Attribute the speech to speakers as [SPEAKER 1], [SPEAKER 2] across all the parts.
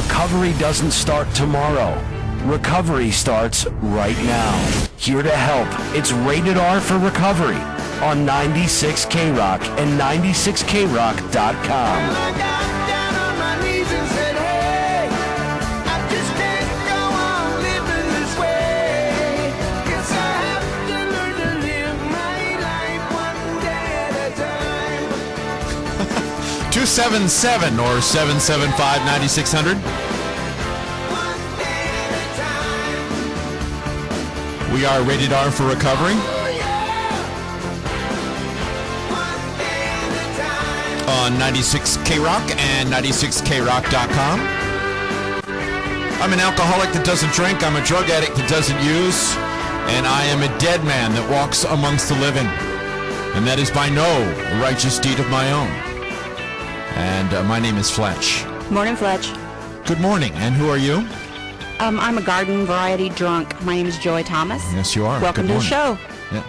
[SPEAKER 1] Recovery doesn't start tomorrow. Recovery starts right now. Here to help, it's Rated R for Recovery on 96 K-Rock and 96krock.com.
[SPEAKER 2] (277) or 775-9600. We are Rated R for Recovery on 96 K-Rock and 96krock.com. I'm an alcoholic that doesn't drink. I'm a drug addict that doesn't use. And I am a dead man that walks amongst the living. And that is by no righteous deed of my own. And my name is Fletch.
[SPEAKER 3] Morning, Fletch.
[SPEAKER 2] Good morning. And who are you?
[SPEAKER 3] I'm a garden variety drunk. My name is Joy Thomas.
[SPEAKER 2] Yes, you are.
[SPEAKER 3] Welcome to the show.
[SPEAKER 2] Yeah.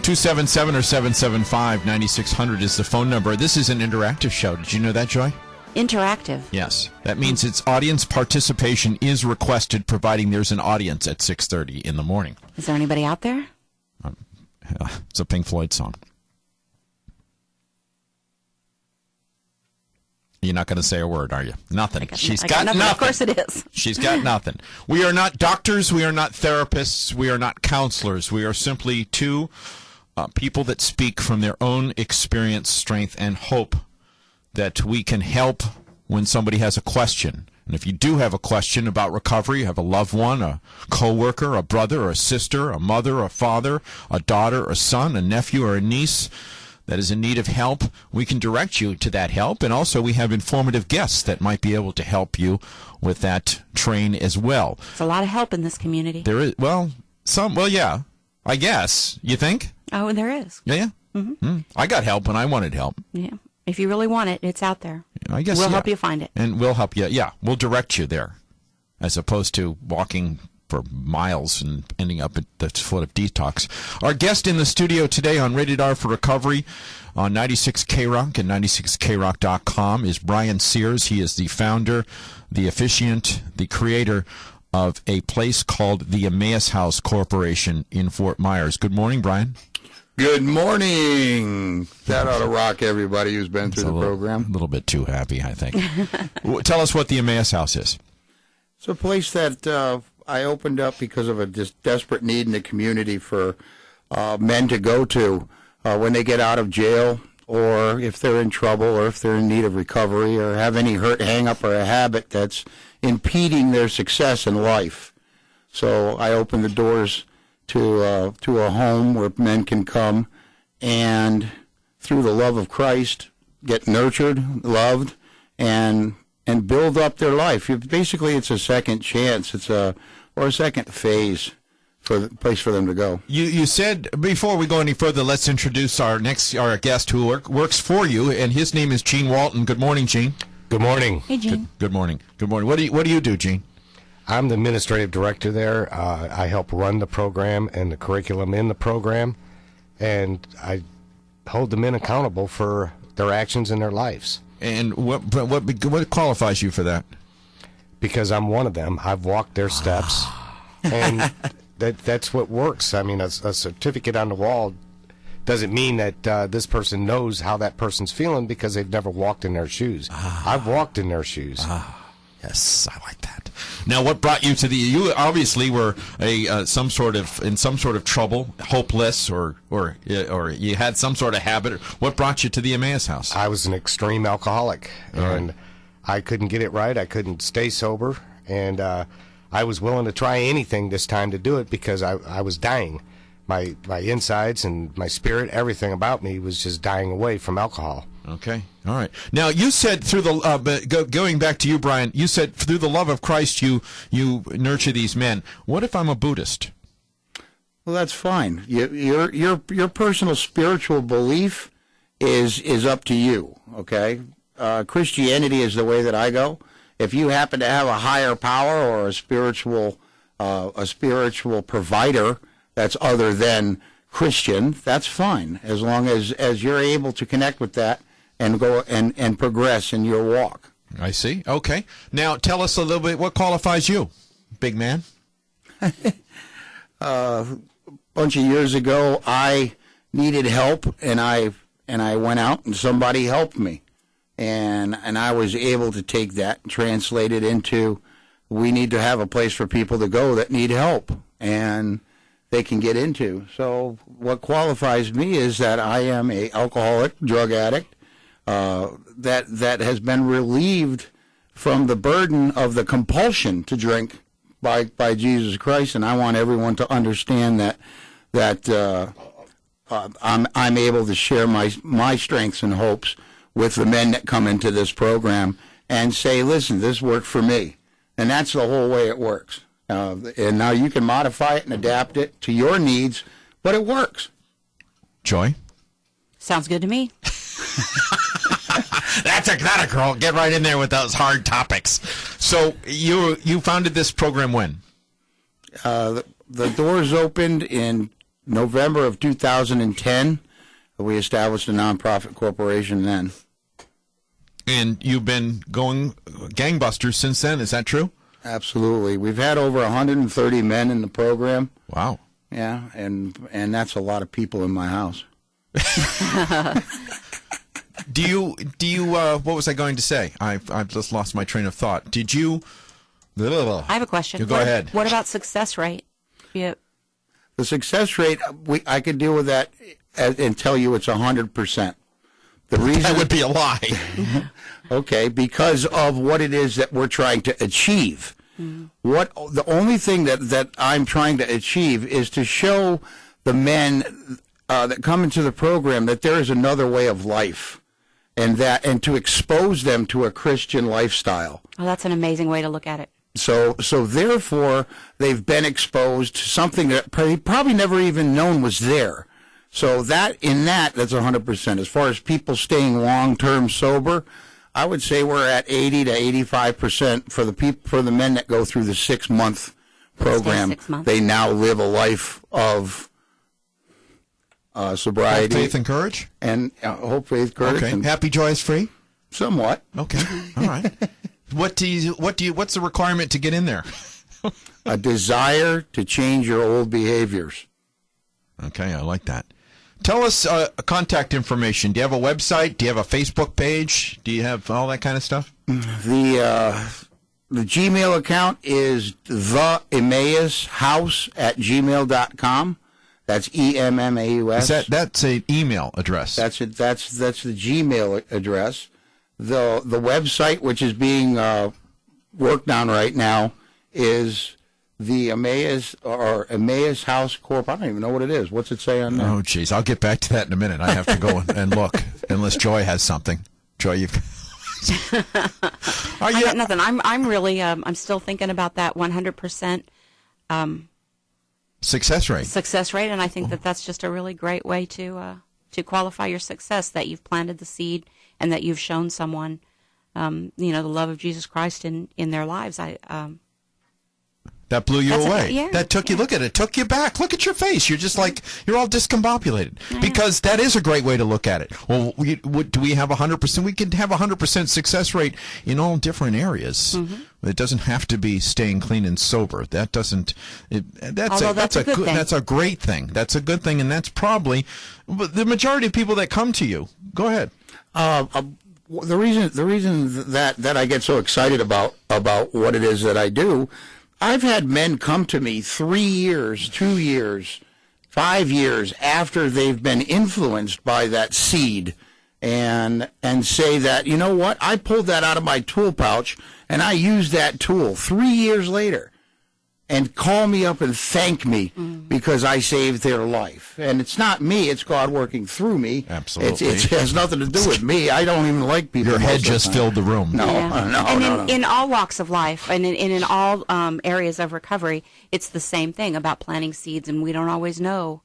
[SPEAKER 2] 277 or 775-9600 is the phone number. This is an interactive show. Did you know that, Joy?
[SPEAKER 3] Interactive.
[SPEAKER 2] Yes. That means its audience participation is requested, providing there's an audience at 6:30 in the morning.
[SPEAKER 3] Is there anybody out there?
[SPEAKER 2] It's a Pink Floyd song. You're not going to say a word, are you? Nothing. She's got nothing.
[SPEAKER 3] Of course it is.
[SPEAKER 2] She's got nothing. We are not doctors. We are not therapists. We are not counselors. We are simply two people that speak from their own experience, strength, and hope that we can help when somebody has a question. And if you do have a question about recovery, you have a loved one, a coworker, a brother, or a sister, a mother, a father, a daughter, a son, a nephew, or a niece that is in need of help, we can direct you to that help. And also we have informative guests that might be able to help you with that train as well.
[SPEAKER 3] There's a lot of help in this community.
[SPEAKER 2] There is, yeah, I guess. You think?
[SPEAKER 3] Oh, there is.
[SPEAKER 2] Yeah?
[SPEAKER 3] Mm-hmm.
[SPEAKER 2] I got help when I wanted help.
[SPEAKER 3] Yeah. If you really want it, it's out there.
[SPEAKER 2] I guess
[SPEAKER 3] we'll help you find it.
[SPEAKER 2] And we'll help you. Yeah, we'll direct you there as opposed to walking for miles and ending up at the foot of detox. Our guest in the studio today on Rated R for Recovery on 96 K-Rock and 96krock.com is Brian Sears. He is the founder, the officiant, the creator of a place called the Emmaus House Corporation in Fort Myers. Good morning, Brian.
[SPEAKER 4] Good morning. That ought to rock everybody who's been through the program.
[SPEAKER 2] A little bit too happy, I think. Tell us what the Emmaus House is.
[SPEAKER 4] It's a place that I opened up because of a desperate need in the community for men to go to when they get out of jail, or if they're in trouble, or if they're in need of recovery, or have any hurt, hang-up, or a habit that's impeding their success in life. So I opened the doors to a home where men can come and, through the love of Christ, get nurtured, loved, and build up their life. Basically, it's a second chance. Or a second phase for the place for them to go.
[SPEAKER 2] You said, before we go any further, let's introduce our guest who works for you, and his name is Gene Walton. Good morning, Gene.
[SPEAKER 5] Good morning.
[SPEAKER 3] Hey, Gene.
[SPEAKER 2] Good morning. Good morning. What do you do, Gene?
[SPEAKER 5] I'm the administrative director there. I help run the program and the curriculum in the program, and I hold the men accountable for their actions in their lives.
[SPEAKER 2] And what qualifies you for that?
[SPEAKER 5] Because I'm one of them. I've walked their steps, and that's what works. I mean, a certificate on the wall doesn't mean that this person knows how that person's feeling because they've never walked in their shoes. I've walked in their shoes.
[SPEAKER 2] Yes, I like that. Now, what brought you to you obviously were in some sort of trouble, hopeless, or you had some sort of habit. What brought you to the Emmaus House?
[SPEAKER 5] I was an extreme alcoholic, and I couldn't get it right. I couldn't stay sober, and I was willing to try anything this time to do it because I was dying. My insides and my spirit, everything about me was just dying away from alcohol.
[SPEAKER 2] Okay, all right. Now, you said through the going back to you, Brian. You said through the love of Christ, you nurture these men. What if I'm a Buddhist?
[SPEAKER 4] Well, that's fine. Your personal spiritual belief is up to you. Okay, Christianity is the way that I go. If you happen to have a higher power or a spiritual provider that's other than Christian, that's fine, as long as you're able to connect with that and go and progress in your walk.
[SPEAKER 2] I see. Okay. Now, tell us a little bit, what qualifies you, big man?
[SPEAKER 4] Bunch of years ago, I needed help, and I went out, and somebody helped me. And I was able to take that and translate it into, we need to have a place for people to go that need help, and they can get into. So what qualifies me is that I am a alcoholic, drug addict, that has been relieved from the burden of the compulsion to drink by Jesus Christ, and I want everyone to understand that I'm able to share my strengths and hopes with the men that come into this program and say, listen, this worked for me, and that's the whole way it works. And now you can modify it and adapt it to your needs, but it works.
[SPEAKER 2] Joy?
[SPEAKER 3] Sounds good to me.
[SPEAKER 2] That's a girl. Get right in there with those hard topics. So you founded this program when?
[SPEAKER 4] The doors opened in November of 2010. We established a nonprofit corporation then.
[SPEAKER 2] And you've been going gangbusters since then. Is that true?
[SPEAKER 4] Absolutely. We've had over 130 men in the program.
[SPEAKER 2] Wow.
[SPEAKER 4] Yeah, and that's a lot of people in my house.
[SPEAKER 2] Do you what was I going to say? I've just lost my train of thought. Did you
[SPEAKER 3] I have a question.
[SPEAKER 2] You go ahead.
[SPEAKER 3] What about success rate? Yeah.
[SPEAKER 4] The success rate, I could deal with that and tell you it's 100%. The reason
[SPEAKER 2] that would be a lie.
[SPEAKER 4] Okay, because of what it is that we're trying to achieve. Mm-hmm. The only thing that I'm trying to achieve is to show the men that come into the program that there is another way of life, and to expose them to a Christian lifestyle.
[SPEAKER 3] Oh, that's an amazing way to look at it.
[SPEAKER 4] So therefore, they've been exposed to something that probably never even known was there. So that's 100%. As far as people staying long-term sober, I would say we're at 80 to 85% for the men that go through the 6-month program.
[SPEAKER 3] 6 months.
[SPEAKER 4] They now live a life of sobriety,
[SPEAKER 2] Hope, faith, and courage,
[SPEAKER 4] and hope, faith, courage.
[SPEAKER 2] Okay.
[SPEAKER 4] And
[SPEAKER 2] happy, joyous, free.
[SPEAKER 4] Somewhat.
[SPEAKER 2] Okay. All right. What's the requirement to get in there?
[SPEAKER 4] A desire to change your old behaviors.
[SPEAKER 2] Okay, I like that. Tell us contact information. Do you have a website? Do you have a Facebook page? Do you have all that kind of stuff?
[SPEAKER 4] The Gmail account is theemmaushouse@gmail.com. That's EMMAUS.
[SPEAKER 2] That's an email address.
[SPEAKER 4] That's it. That's the Gmail address. The website, which is being worked on right now, is the Emmaus House Corp. I don't even know what it is. What's it say on there?
[SPEAKER 2] Oh, jeez. I'll get back to that in a minute. I have to go and look, unless Joy has something. Joy, you.
[SPEAKER 3] I got nothing. I'm really I'm still thinking about that 100%
[SPEAKER 2] success rate,
[SPEAKER 3] and I think that's just a really great way to qualify your success. That you've planted the seed and that you've shown someone, the love of Jesus Christ in their lives.
[SPEAKER 2] That blew you away.
[SPEAKER 3] Yeah,
[SPEAKER 2] that took you. Look at it. Took you back. Look at your face. You're just like you're all discombobulated because that is a great way to look at it. Well, do we have 100%? We can have 100% success rate in all different areas. Mm-hmm. It doesn't have to be staying clean and sober. That doesn't. That's a good thing. That's a great thing. That's a good thing, and that's probably the majority of people that come to you. Go ahead.
[SPEAKER 4] The reason that I get so excited about what it is that I do. I've had men come to me 3 years, 2 years, 5 years after they've been influenced by that seed and say that, you know what, I pulled that out of my tool pouch and I used that tool 3 years later, and call me up and thank me because I saved their life. And it's not me, it's God working through me.
[SPEAKER 2] Absolutely.
[SPEAKER 4] It has nothing to do with me. I don't even like people.
[SPEAKER 2] Your head just filled the room.
[SPEAKER 4] No.
[SPEAKER 3] And in all walks of life and in all areas of recovery, it's the same thing about planting seeds, and we don't always know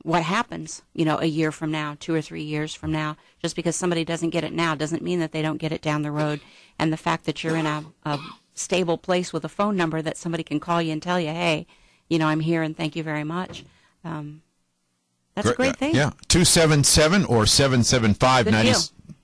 [SPEAKER 3] what happens, a year from now, 2 or 3 years from now. Just because somebody doesn't get it now doesn't mean that they don't get it down the road. And the fact that you're in a stable place with a phone number that somebody can call you and tell you, hey, I'm here and thank you very much. That's a great thing.
[SPEAKER 2] Yeah, 277 or 775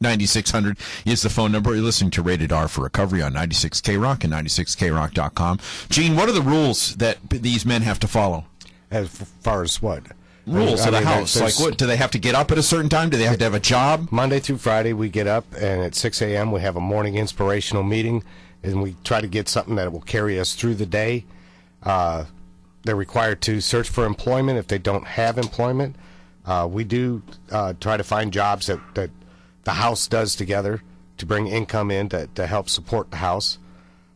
[SPEAKER 2] 9600 is the phone number. You're listening to Rated R for Recovery on 96K Rock and 96krock.com. Gene, what are the rules that these men have to follow?
[SPEAKER 5] As far as what?
[SPEAKER 2] Rules of the house. Like, what, do they have to get up at a certain time? Do they have to have a job?
[SPEAKER 5] Monday through Friday, we get up, and at 6 a.m. we have a morning inspirational meeting, and we try to get something that will carry us through the day. They're required to search for employment if they don't have employment. We do try to find jobs that the house does together to bring income in to help support the house.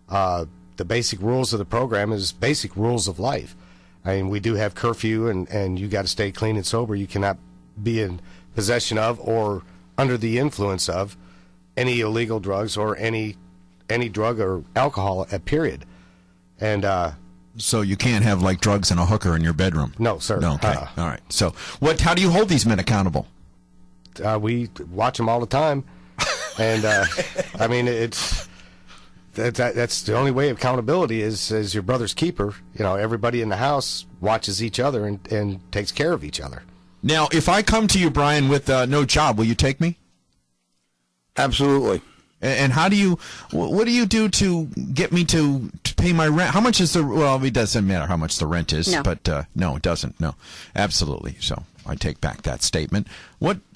[SPEAKER 5] The basic rules of the program is basic rules of life. I mean, we do have curfew, and you got to stay clean and sober. You cannot be in possession of or under the influence of any illegal drugs or any drug or alcohol, period. And
[SPEAKER 2] so you can't have, like, drugs and a hooker in your bedroom?
[SPEAKER 5] No, sir.
[SPEAKER 2] No, okay. All right. So how do you hold these men accountable?
[SPEAKER 5] We watch them all the time. And, I mean, that's the only way of accountability is your brother's keeper. You know, everybody in the house watches each other and takes care of each other.
[SPEAKER 2] Now, if I come to you, Brian, with no job, will you take me?
[SPEAKER 4] Absolutely.
[SPEAKER 2] And what do you do to get me to pay my rent? How much is well, it doesn't matter how much the rent is,
[SPEAKER 3] No.
[SPEAKER 2] But no, it doesn't. No, absolutely. So I take back that statement.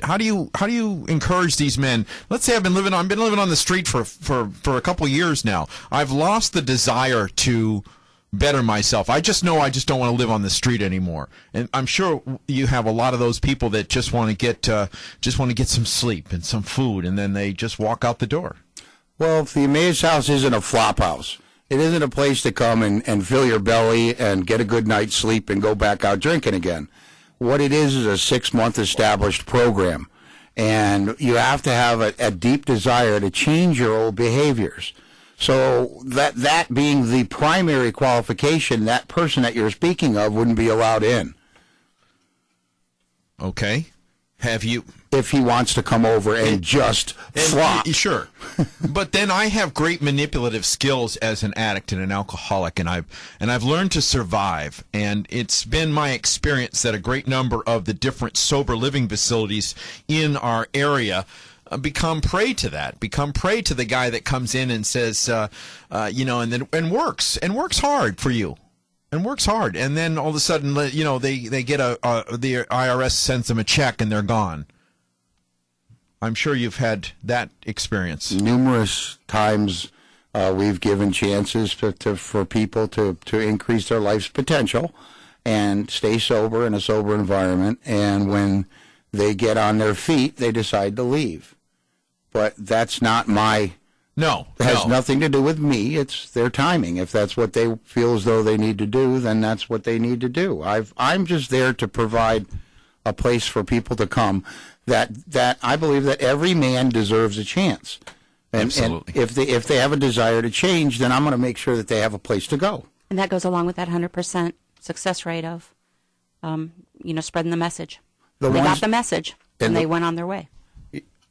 [SPEAKER 2] How do you encourage these men? Let's say I've been living on the street for a couple of years now. I've lost the desire to better myself. I just know I just don't want to live on the street anymore. And I'm sure you have a lot of those people that just want to get some sleep and some food, and then they just walk out the door.
[SPEAKER 4] Well, if the Emmaus house isn't a flop house, it isn't a place to come and fill your belly and get a good night's sleep and go back out drinking again. What it is a 6-month established program, and you have to have a deep desire to change your old behaviors. So that being the primary qualification, that person that you're speaking of wouldn't be allowed in.
[SPEAKER 2] Okay. Have you...
[SPEAKER 4] If he wants to come over and just flop.
[SPEAKER 2] Sure. But then I have great manipulative skills as an addict and an alcoholic, and I've learned to survive. And it's been my experience that a great number of the different sober living facilities in our area become prey to the guy that comes in and says, and works hard for you. And works hard, and then all of a sudden, they get the IRS sends them a check, and they're gone. I'm sure you've had that experience.
[SPEAKER 4] Numerous times, we've given chances for people to increase their life's potential and stay sober in a sober environment. And when they get on their feet, they decide to leave. But that's not my.
[SPEAKER 2] No,
[SPEAKER 4] it has nothing to do with me. It's their timing. If that's what they feel as though they need to do, then that's what they need to do. I'm just there to provide a place for people to come that I believe that every man deserves a chance.
[SPEAKER 2] Absolutely.
[SPEAKER 4] And if they have a desire to change, then I'm going to make sure that they have a place to go.
[SPEAKER 3] And that goes along with that 100% success rate of, spreading the message. They got the message, and they went on their way.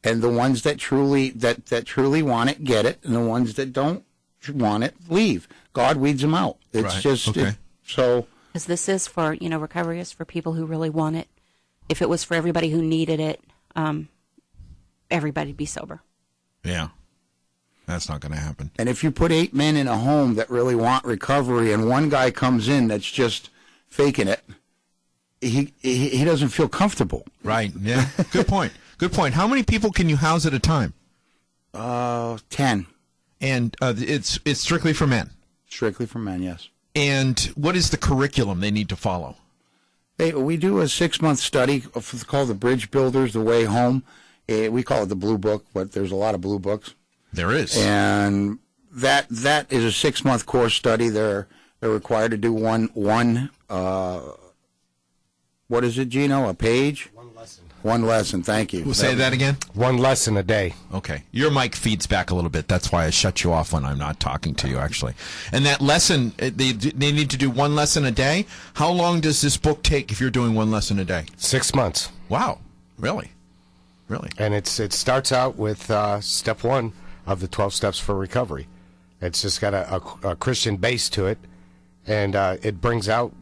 [SPEAKER 4] And the ones that truly want it, get it, and the ones that don't want it, leave. God weeds them out. It's
[SPEAKER 2] right.
[SPEAKER 4] just
[SPEAKER 2] okay.
[SPEAKER 4] So.
[SPEAKER 3] Because this is for recovery is for people who really want it. If it was for everybody who needed it, everybody'd be sober.
[SPEAKER 2] Yeah, that's not going to happen.
[SPEAKER 4] And if you put 8 men in a home that really want recovery, and one guy comes in that's just faking it, he doesn't feel comfortable.
[SPEAKER 2] Right. Yeah. Good point. Good point. How many people can you house at a time?
[SPEAKER 4] 10.
[SPEAKER 2] And it's strictly for men?
[SPEAKER 4] Strictly for men, yes.
[SPEAKER 2] And what is the curriculum they need to follow?
[SPEAKER 4] We do a 6-month study called the Bridge Builders, The Way Home. We call it the Blue Book, but there's a lot of blue books.
[SPEAKER 2] There is.
[SPEAKER 4] And that is a 6-month course study. They're required to do one what is it, Gino? A page? One lesson, thank you.
[SPEAKER 2] We'll say that again?
[SPEAKER 5] One lesson a day.
[SPEAKER 2] Okay. Your mic feeds back a little bit. That's why I shut you off when I'm not talking to you, actually. And that lesson, they need to do one lesson a day? How long does this book take if you're doing one lesson a day?
[SPEAKER 5] 6 months.
[SPEAKER 2] Wow. Really? Really?
[SPEAKER 5] And it starts out with step 1 of the 12 steps for recovery. It's just got a Christian base to it, and it brings out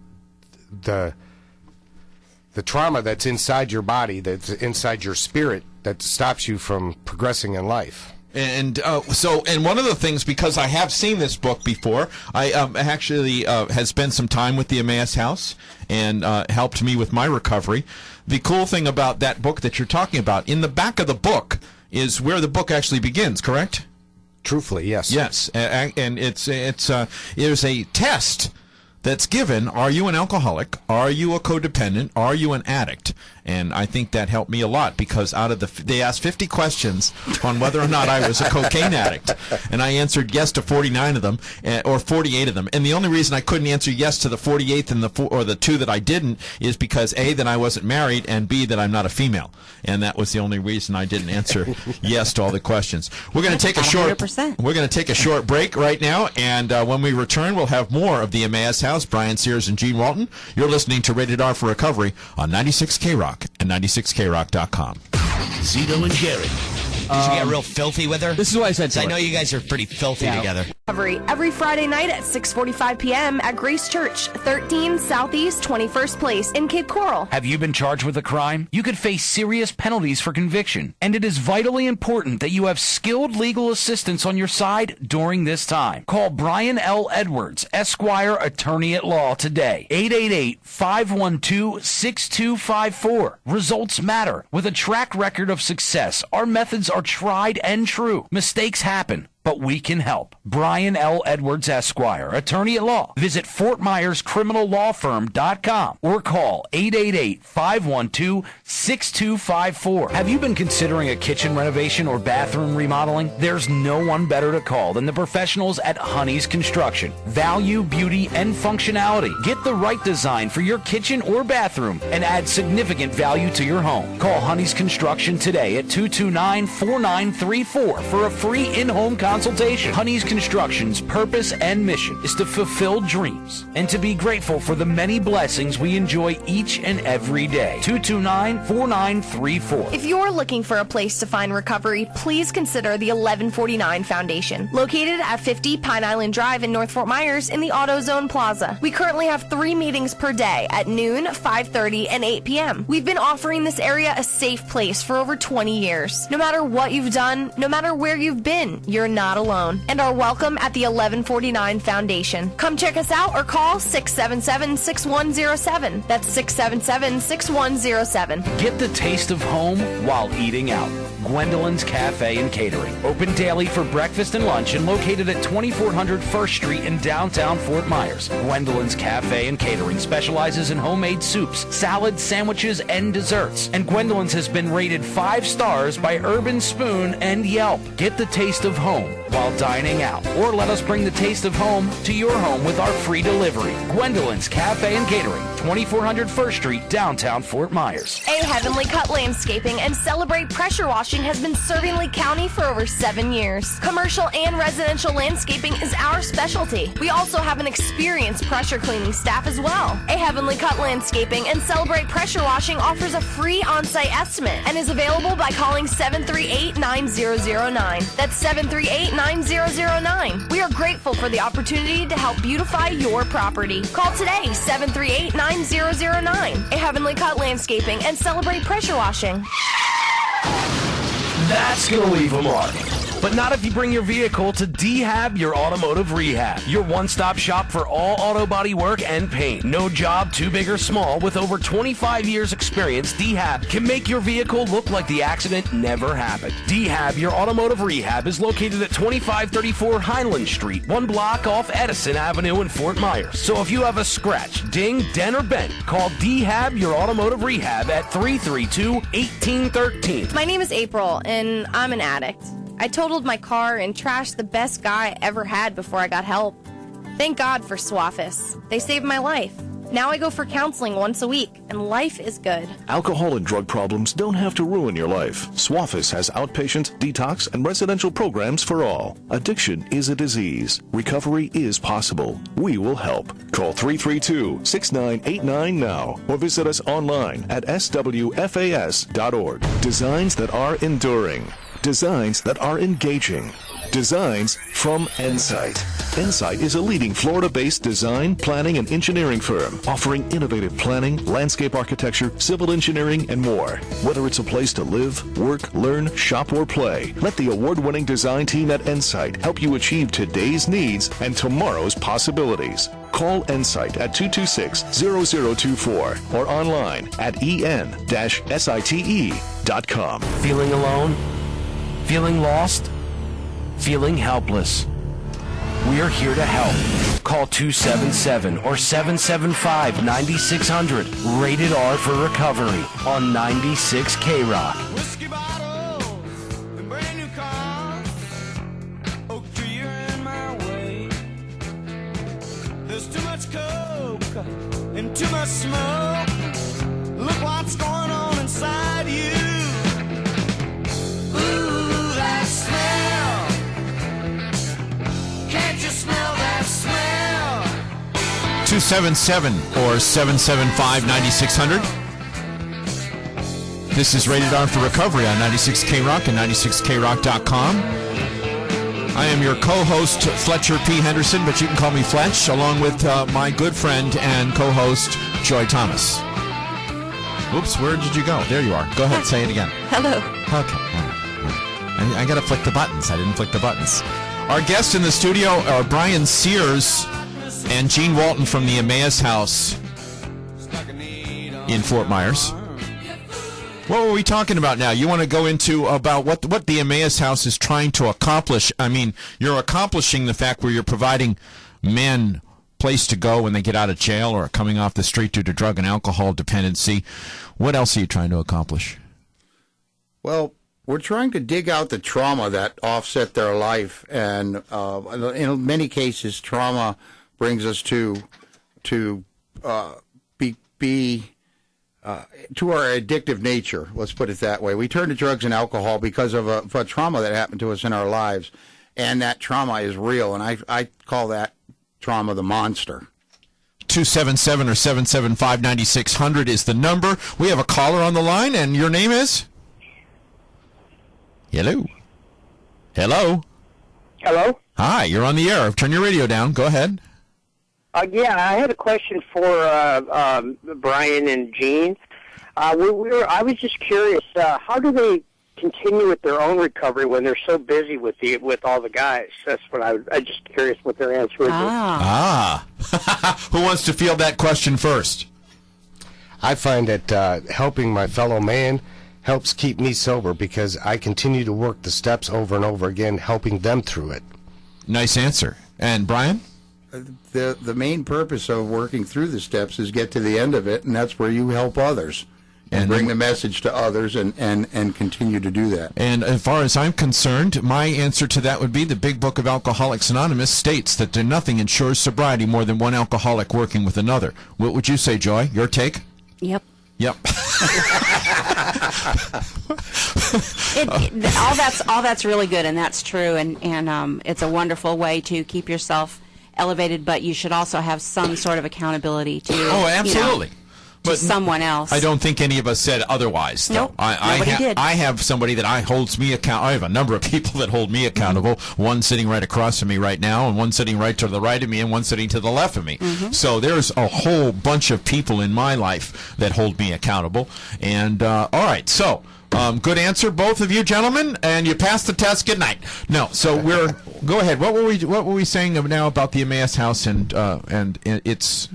[SPEAKER 5] the trauma that's inside your body, that's inside your spirit, that stops you from progressing in life.
[SPEAKER 2] And and one of the things, because I have seen this book before, I actually had spent some time with the Emmaus House and helped me with my recovery. The cool thing about that book that you're talking about, in the back of the book is where the book actually begins, correct?
[SPEAKER 5] Truthfully, yes.
[SPEAKER 2] Yes, and there's a test that's given. Are you an alcoholic? Are you a codependent? Are you an addict? And I think that helped me a lot, because they asked 50 questions on whether or not I was a cocaine addict, and I answered yes to 49 of them, or 48 of them. And the only reason I couldn't answer yes to the 48th and the 2 that I didn't is because A, that I wasn't married, and B, that I'm not a female. And that was the only reason I didn't answer yes to all the questions. We're going to take a short
[SPEAKER 3] 100%.
[SPEAKER 2] We're going to take a short break right now, and when we return, we'll have more of the Emmaus House. Brian Sears and Gene Walton. You're listening to Rated R for Recovery on 96 K-Rock and 96krock.com.
[SPEAKER 1] Zito and Jerry.
[SPEAKER 6] Did you get real filthy with her?
[SPEAKER 7] This is what I said to
[SPEAKER 6] I
[SPEAKER 7] her.
[SPEAKER 6] know you guys are pretty filthy together.
[SPEAKER 8] Every Friday night at 6:45 p.m. at Grace Church, 13 Southeast 21st Place in Cape Coral.
[SPEAKER 7] Have you been charged with a crime? You could face serious penalties for conviction, and it is vitally important that you have skilled legal assistance on your side during this time. Call Brian L. Edwards, Esquire, Attorney at Law today. 888-512-6254. Results matter. With a track record of success, our methods are tried and true. Mistakes happen, but we can help. Brian L. Edwards, Esquire, Attorney at Law. Visit FortMyersCriminalLawFirm.com or call 888-512-6254. Have you been considering a kitchen renovation or bathroom remodeling? There's no one better to call than the professionals at Honey's Construction. Value, beauty, and functionality. Get the right design for your kitchen or bathroom and add significant value to your home. Call Honey's Construction today at 229-4934 for a free in-home consultation. Honey's Construction's purpose and mission is to fulfill dreams and to be grateful for the many blessings we enjoy each and every day. 229-4934.
[SPEAKER 8] If you're looking for a place to find recovery, please consider the 1149 Foundation, located at 50 Pine Island Drive in North Fort Myers in the AutoZone Plaza. We currently have 3 meetings per day at noon, 5:30, and 8 p.m. We've been offering this area a safe place for over 20 years. No matter what you've done, no matter where you've been, you're not alone, and are welcome at the 1149 Foundation. Come check us out or call 677-6107. That's 677-6107.
[SPEAKER 7] Get the taste of home while eating out. Gwendolyn's Cafe and Catering. Open daily for breakfast and lunch and located at 2400 First Street in downtown Fort Myers. Gwendolyn's Cafe and Catering specializes in homemade soups, salads, sandwiches, and desserts. And Gwendolyn's has been rated 5 stars by Urban Spoon and Yelp. Get the taste of home while dining out. Or let us bring the taste of home to your home with our free delivery. Gwendolyn's Cafe and Catering, 2400 First Street, downtown Fort Myers.
[SPEAKER 8] A Heavenly Cut Landscaping and Celebrate Pressure Washing has been serving Lee County for over 7 years. Commercial and residential landscaping is our specialty. We also have an experienced pressure cleaning staff as well. A Heavenly Cut Landscaping and Celebrate Pressure Washing offers a free on-site estimate and is available by calling 738-9009. That's 738-9009. We are grateful for the opportunity to help beautify your property. Call today, 738-9009. A Heavenly Cut Landscaping and Celebrate Pressure Washing.
[SPEAKER 7] That's going to leave a mark. But not if you bring your vehicle to D-Hab, your automotive rehab. Your one-stop shop for all auto body work and paint. No job too big or small. With over 25 years experience, D-Hab can make your vehicle look like the accident never happened. D-Hab, your automotive rehab, is located at 2534 Highland Street, 1 block off Edison Avenue in Fort Myers. So if you have a scratch, ding, dent, or bent, call D-Hab, your automotive rehab at 332-1813.
[SPEAKER 8] My name is April, and I'm an addict. I totaled my car and trashed the best guy I ever had before I got help. Thank God for Swaffis. They saved my life. Now I go for counseling once a week, and life is good.
[SPEAKER 9] Alcohol and drug problems don't have to ruin your life. Swaffis has outpatient, detox, and residential programs for all. Addiction is a disease. Recovery is possible. We will help. Call 332-6989 now or visit us online at swfas.org. Designs that are enduring. Designs that are engaging. Designs from Ensight. Ensight is a leading Florida-based design, planning, and engineering firm offering innovative planning, landscape architecture, civil engineering, and more. Whether it's a place to live, work, learn, shop, or play, let the award-winning design team at Ensight help you achieve today's needs and tomorrow's possibilities. Call Ensight at 226-0024 or online at en-site.com.
[SPEAKER 1] Feeling alone? Feeling lost? Feeling helpless? We're here to help. Call 277 or 775-9600. Rated R for Recovery on 96 K-Rock.
[SPEAKER 10] Whiskey bottles and brand new cars. Oak tree, you're in my way. There's too much coke and too much smoke. Look what's going on inside you. Ooh, that smell. Can't you smell that smell?
[SPEAKER 2] 277 or 775-9600. This is Rated R for Recovery on 96 K-Rock and 96krock.com. I am your co-host, Fletcher P. Henderson, but you can call me Fletch, along with my good friend and co-host, Joy Thomas. Oops, where did you go? There you are. Go ahead, say it again.
[SPEAKER 3] Hello.
[SPEAKER 2] Okay. I got to flick the buttons. I didn't flick the buttons. Our guests in the studio are Brian Sears and Gene Walton from the Emmaus House in Fort Myers. What were we talking about now? You want to go into about what the Emmaus House is trying to accomplish? I mean, you're accomplishing the fact where you're providing men place to go when they get out of jail or are coming off the street due to drug and alcohol dependency. What else are you trying to accomplish?
[SPEAKER 4] Well, we're trying to dig out the trauma that offset their life, and in many cases, trauma brings us to our addictive nature. Let's put it that way. We turn to drugs and alcohol because of a trauma that happened to us in our lives, and that trauma is real. And I call that trauma the monster.
[SPEAKER 2] 277 or 775-9600 is the number. We have a caller on the line, and your name is? Hello. Hello.
[SPEAKER 11] Hello?
[SPEAKER 2] Hi, you're on the air. Turn your radio down. Go ahead.
[SPEAKER 11] Yeah, I had a question for Brian and Gene. I was just curious, how do they continue with their own recovery when they're so busy with all the guys? That's what I'm just curious what their answer would be.
[SPEAKER 2] Who wants to field that question first?
[SPEAKER 5] I find that helping my fellow man helps keep me sober because I continue to work the steps over and over again, helping them through it.
[SPEAKER 2] Nice answer. And Brian?
[SPEAKER 4] The main purpose of working through the steps is get to the end of it, and that's where you help others and bring the message to others and continue to do that.
[SPEAKER 2] And as far as I'm concerned, my answer to that would be the Big Book of Alcoholics Anonymous states that nothing ensures sobriety more than one alcoholic working with another. What would you say, Joy? Your take?
[SPEAKER 3] Yep.
[SPEAKER 2] Yep.
[SPEAKER 3] All that's really good, and that's true, and it's a wonderful way to keep yourself elevated, but you should also have some sort of accountability to
[SPEAKER 2] absolutely.
[SPEAKER 3] To someone else.
[SPEAKER 2] I don't think any of us said otherwise.
[SPEAKER 3] Nope, nobody did.
[SPEAKER 2] I have somebody that holds me accountable. I have a number of people that hold me accountable. Mm-hmm. One sitting right across from me right now, and one sitting right to the right of me, and one sitting to the left of me. Mm-hmm. So there's a whole bunch of people in my life that hold me accountable. And all right, so good answer, both of you gentlemen, and you passed the test. Good night. No, so go ahead. What were we saying now about the Emmaus House and its?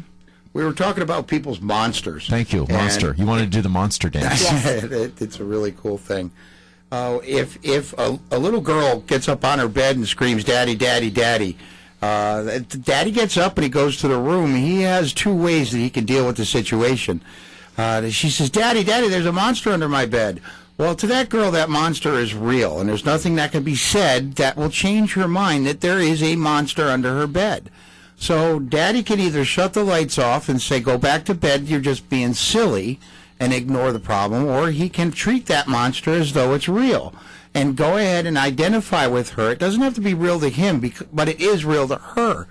[SPEAKER 4] We were talking about people's monsters.
[SPEAKER 2] Thank you, monster. You wanted to do the monster dance.
[SPEAKER 4] It's a really cool thing. If a little girl gets up on her bed and screams, "Daddy, Daddy, Daddy," Daddy gets up and he goes to the room. He has two ways that he can deal with the situation. She says, "Daddy, Daddy, there's a monster under my bed." Well, to that girl, that monster is real, and there's nothing that can be said that will change her mind that there is a monster under her bed. So Daddy can either shut the lights off and say, "Go back to bed, you're just being silly," and ignore the problem, or he can treat that monster as though it's real and go ahead and identify with her. It doesn't have to be real to him, but it is real to her.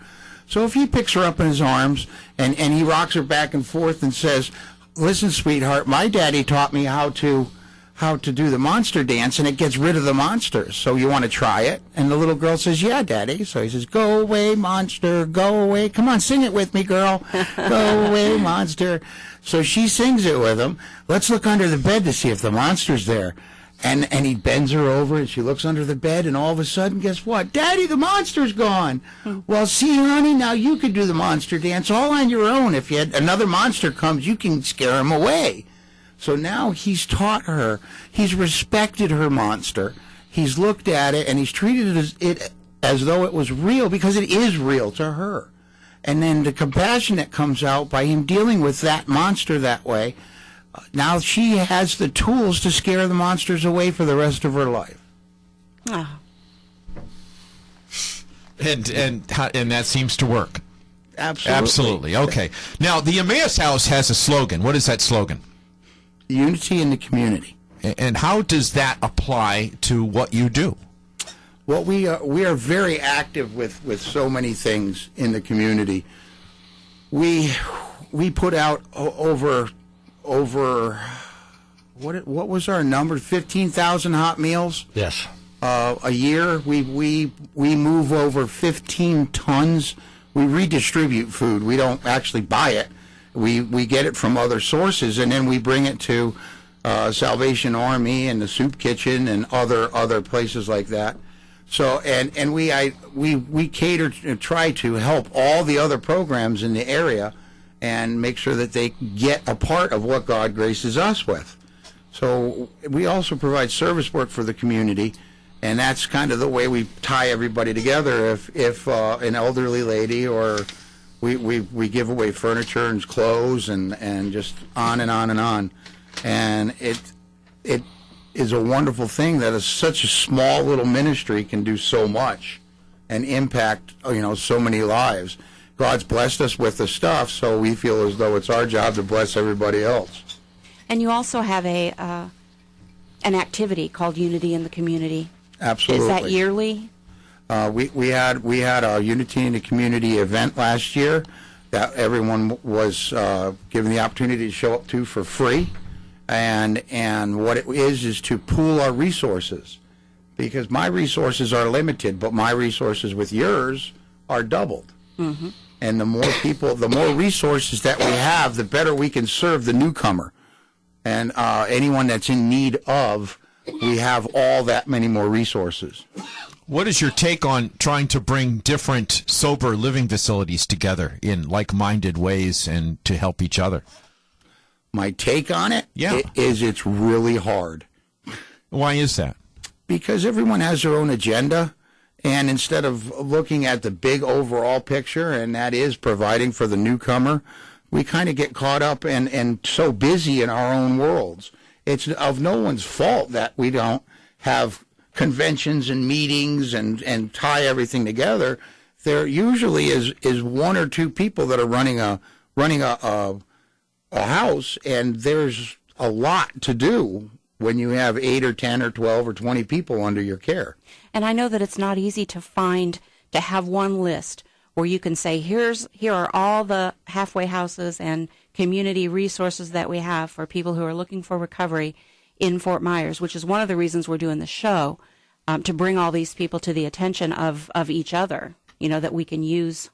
[SPEAKER 4] So if he picks her up in his arms and he rocks her back and forth and says, "Listen, sweetheart, my daddy taught me how to how to do the monster dance, and it gets rid of the monsters. So you want to try it? And the little girl says, yeah, Daddy. So he says, go away, monster, go away. Come on, sing it with me, girl. Go away, monster. So she sings it with him. Let's look under the bed to see if the monster's there. And he bends her over, and she looks under the bed, and all of a sudden, guess what? Daddy, the monster's gone. Well, see, honey, now you could do the monster dance all on your own. If you had another monster comes, you can scare him away. So now he's taught her, he's respected her monster, he's looked at it, and he's treated it as though it was real, because it is real to her. And then the compassion that comes out by him dealing with that monster that way, now she has the tools to scare the monsters away for the rest of her life.
[SPEAKER 3] Oh.
[SPEAKER 2] And that seems to work.
[SPEAKER 4] Absolutely.
[SPEAKER 2] Absolutely. Okay. Now, the Emmaus House has a slogan. What is that slogan?
[SPEAKER 4] Unity in the community.
[SPEAKER 2] And how does that apply to what you do?
[SPEAKER 4] Well, we are very active with so many things in the community. We put out over what was our number? 15,000 hot meals.
[SPEAKER 5] Yes.
[SPEAKER 4] A year. We move over 15 tons. We redistribute food. We don't actually buy it. We get it from other sources, and then we bring it to Salvation Army and the Soup Kitchen and other places like that. So and we cater and try to help all the other programs in the area and make sure that they get a part of what God graces us with. So we also provide service work for the community, and that's kind of the way we tie everybody together. If an elderly lady or we give away furniture and clothes and just on and on and on. And it is a wonderful thing that such a small little ministry can do so much and impact, so many lives. God's blessed us with the stuff, so we feel as though it's our job to bless everybody else.
[SPEAKER 3] And you also have an activity called Unity in the Community.
[SPEAKER 4] Absolutely.
[SPEAKER 3] Is that yearly?
[SPEAKER 4] We had a Unity in the Community event last year that everyone was given the opportunity to show up to for free, and what it is to pool our resources, because my resources are limited, but my resources with yours are doubled. Mm-hmm. And the more people, the more resources that we have, the better we can serve the newcomer and anyone that's in need of. We have all that many more resources.
[SPEAKER 2] What is your take on trying to bring different sober living facilities together in like-minded ways and to help each other?
[SPEAKER 4] My take on it
[SPEAKER 2] Yeah.
[SPEAKER 4] is it's really hard.
[SPEAKER 2] Why is that?
[SPEAKER 4] Because everyone has their own agenda, and instead of looking at the big overall picture, and that is providing for the newcomer, we kind of get caught up and so busy in our own worlds. It's of no one's fault that we don't have conventions and meetings and tie everything together. There usually is one or two people that are running a house, and there's a lot to do when you have 8 or 10 or 12 or 20 people under your care.
[SPEAKER 3] And I know that it's not easy to have one list where you can say, here are all the halfway houses and community resources that we have for people who are looking for recovery in Fort Myers, which is one of the reasons we're doing the show, to bring all these people to the attention of each other, that we can use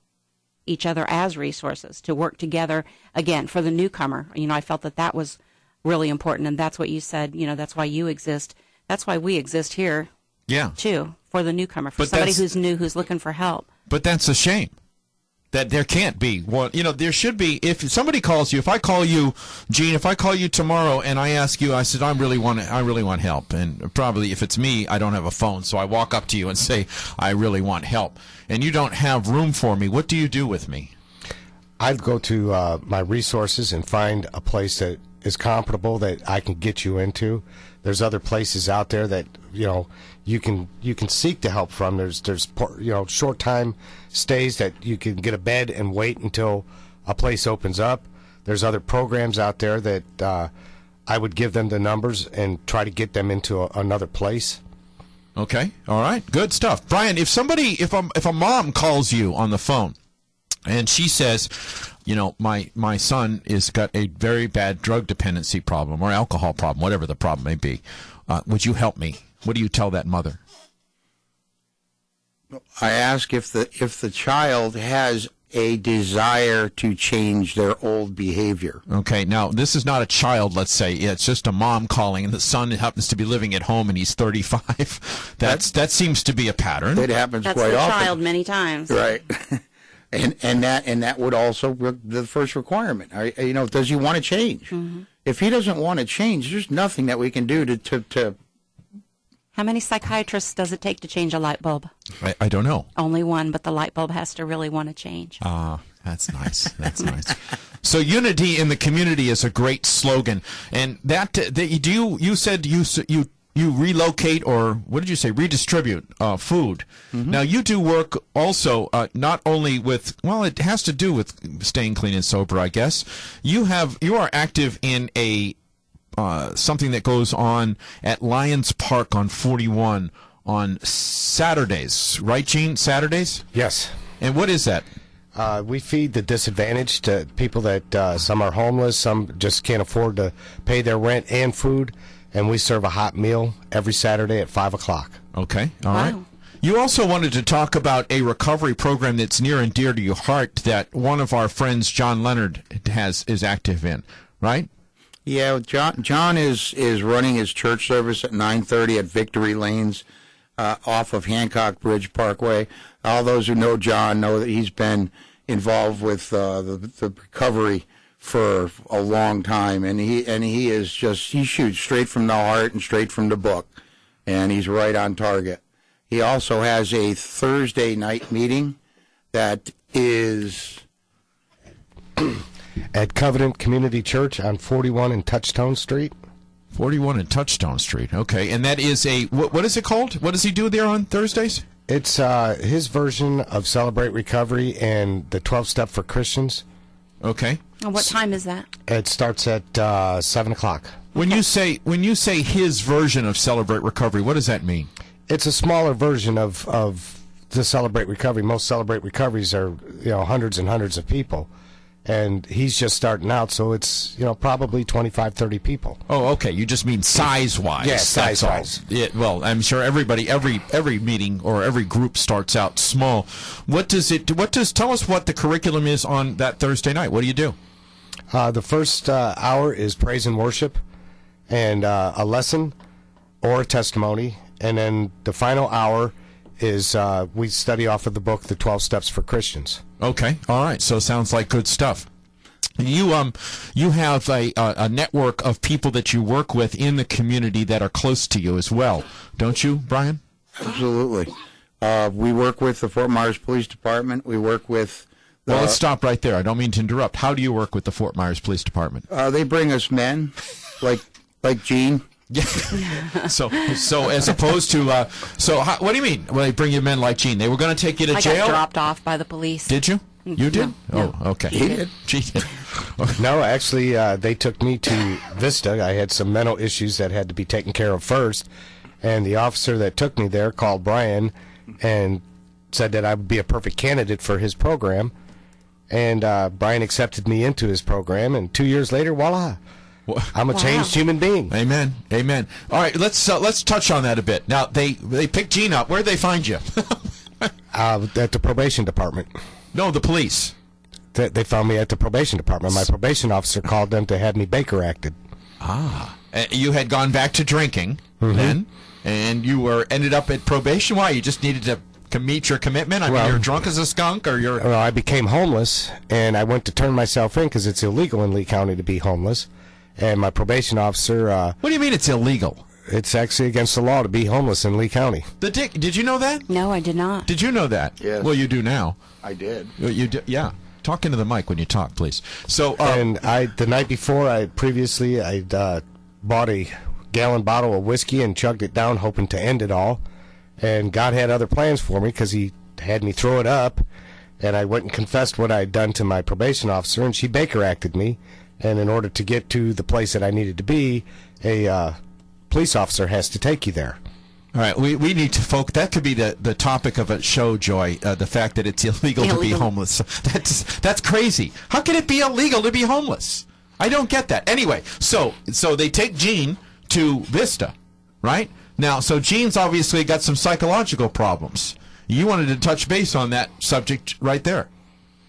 [SPEAKER 3] each other as resources to work together, again, for the newcomer. I felt that was really important, and that's what you said, that's why you exist. That's why we exist here, too, for the newcomer, for somebody who's new, who's looking for help.
[SPEAKER 2] But that's a shame. That there can't be one. There should be. If somebody calls you, if I call you, Gene, if I call you tomorrow and I ask you, I said, I really want help. And probably if it's me, I don't have a phone. So I walk up to you and say, I really want help. And you don't have room for me. What do you do with me?
[SPEAKER 5] I'd go to my resources and find a place that is comparable that I can get you into. There's other places out there that you can seek to help from. There's short time stays that you can get a bed and wait until a place opens up. There's other programs out there that I would give them the numbers and try to get them into another place.
[SPEAKER 2] Okay, all right, good stuff, Brian. If a mom calls you on the phone And she says, you know, my son has got a very bad drug dependency problem or alcohol problem, whatever the problem may be. Would you help me? What do you tell that mother?
[SPEAKER 4] I ask if the child has a desire to change their old behavior.
[SPEAKER 2] Okay, now this is not a child, let's say. It's just a mom calling, and the son happens to be living at home, and he's 35. That seems to be a pattern.
[SPEAKER 4] It happens
[SPEAKER 3] That's
[SPEAKER 4] quite
[SPEAKER 3] the
[SPEAKER 4] often.
[SPEAKER 3] child many times.
[SPEAKER 4] Right. And that would also be the first requirement. You know, does he want to change? Mm-hmm. If he doesn't want to change, there's nothing that we can do to.
[SPEAKER 3] How many psychiatrists does it take to change a light bulb?
[SPEAKER 2] I don't know.
[SPEAKER 3] Only one, but the light bulb has to really want to change.
[SPEAKER 2] That's nice. That's nice. So unity in the community is a great slogan, and you said you relocate, or what did you say, redistribute food. Mm-hmm. Now you do work also not only with, well, it has to do with staying clean and sober, I guess. You are active in a something that goes on at Lions Park on 41 on Saturdays, right, Gene? Saturdays?
[SPEAKER 5] Yes.
[SPEAKER 2] And what is that?
[SPEAKER 5] We feed the disadvantaged, people that some are homeless, some just can't afford to pay their rent and food, and we serve a hot meal every Saturday at 5 o'clock.
[SPEAKER 2] Okay, all right. You also wanted to talk about a recovery program that's near and dear to your heart that one of our friends, John Leonard, is active in, right?
[SPEAKER 4] Yeah, John is running his church service at 9:30 at Victory Lanes off of Hancock Bridge Parkway. All those who know John know that he's been involved with the recovery for a long time, and he shoots straight from the heart and straight from the book, and he's right on target. He also has a Thursday night meeting that is
[SPEAKER 5] at Covenant Community Church on 41 and Touchstone Street.
[SPEAKER 2] 41 and Touchstone Street. Okay, and that is what is it called? What does he do there on Thursdays?
[SPEAKER 5] It's his version of Celebrate Recovery and the 12-Step for Christians.
[SPEAKER 2] Okay.
[SPEAKER 3] And what time is that?
[SPEAKER 5] It starts at 7 o'clock.
[SPEAKER 2] When you say his version of Celebrate Recovery, what does that mean?
[SPEAKER 5] It's a smaller version of the Celebrate Recovery. Most Celebrate Recoveries are hundreds and hundreds of people. And he's just starting out, so it's probably 25, 30 people.
[SPEAKER 2] Oh, okay. You just mean size-wise.
[SPEAKER 5] Yeah, size-wise.
[SPEAKER 2] Well, I'm sure everybody, every meeting or every group starts out small. Tell us what the curriculum is on that Thursday night. What do you do?
[SPEAKER 5] The first hour is praise and worship, and a lesson or a testimony, and then the final hour is we study off of the book, The 12 Steps for Christians.
[SPEAKER 2] Okay, all right. So sounds like good stuff. You have a network of people that you work with in the community that are close to you as well, don't you, Brian?
[SPEAKER 4] Absolutely. We work with the Fort Myers Police Department. We work with.
[SPEAKER 2] Well, let's stop right there. I don't mean to interrupt. How do you work with the Fort Myers Police Department?
[SPEAKER 4] They bring us men, like Gene.
[SPEAKER 2] Yeah. So as opposed to what do you mean? Well, they bring you men like Gene. They were going to take you to jail.
[SPEAKER 3] I got dropped off by the police.
[SPEAKER 2] Did you? You did?
[SPEAKER 3] No.
[SPEAKER 2] Oh, okay.
[SPEAKER 4] He did.
[SPEAKER 5] No, actually, they took me to Vista. I had some mental issues that had to be taken care of first, and the officer that took me there called Brian and said that I would be a perfect candidate for his program, and Brian accepted me into his program, and 2 years later, voila. I'm a changed human being.
[SPEAKER 2] Amen. Amen. All right, let's touch on that a bit. Now, they picked Gene up. Where'd they find you?
[SPEAKER 5] At the probation department.
[SPEAKER 2] No, the police.
[SPEAKER 5] They found me at the probation department. My probation officer called them to have me Baker acted.
[SPEAKER 2] Ah. You had gone back to drinking then, and you ended up at probation. Why? You just needed to meet your commitment? I mean, you're drunk as a skunk, or you're...
[SPEAKER 5] Well, I became homeless, and I went to turn myself in because it's illegal in Lee County to be homeless. And my probation officer...
[SPEAKER 2] what do you mean it's illegal?
[SPEAKER 5] It's actually against the law to be homeless in Lee County.
[SPEAKER 2] Did you know that?
[SPEAKER 3] No, I did not.
[SPEAKER 2] Did you know that?
[SPEAKER 4] Yes.
[SPEAKER 2] Well, you do now.
[SPEAKER 4] I did.
[SPEAKER 2] You do, yeah. Talk into the mic when you talk, please. So,
[SPEAKER 5] and the night before, I'd bought a gallon bottle of whiskey and chugged it down, hoping to end it all. And God had other plans for me because He had me throw it up. And I went and confessed what I had done to my probation officer, and she Baker acted me. And in order to get to the place that I needed to be, a police officer has to take you there.
[SPEAKER 2] All right, we need to focus. That could be the topic of a show, Joy. The fact that it's illegal to be homeless. That's crazy. How can it be illegal to be homeless? I don't get that. Anyway, so they take Gene to Vista, right? Now, so Gene's obviously got some psychological problems. You wanted to touch base on that subject right there,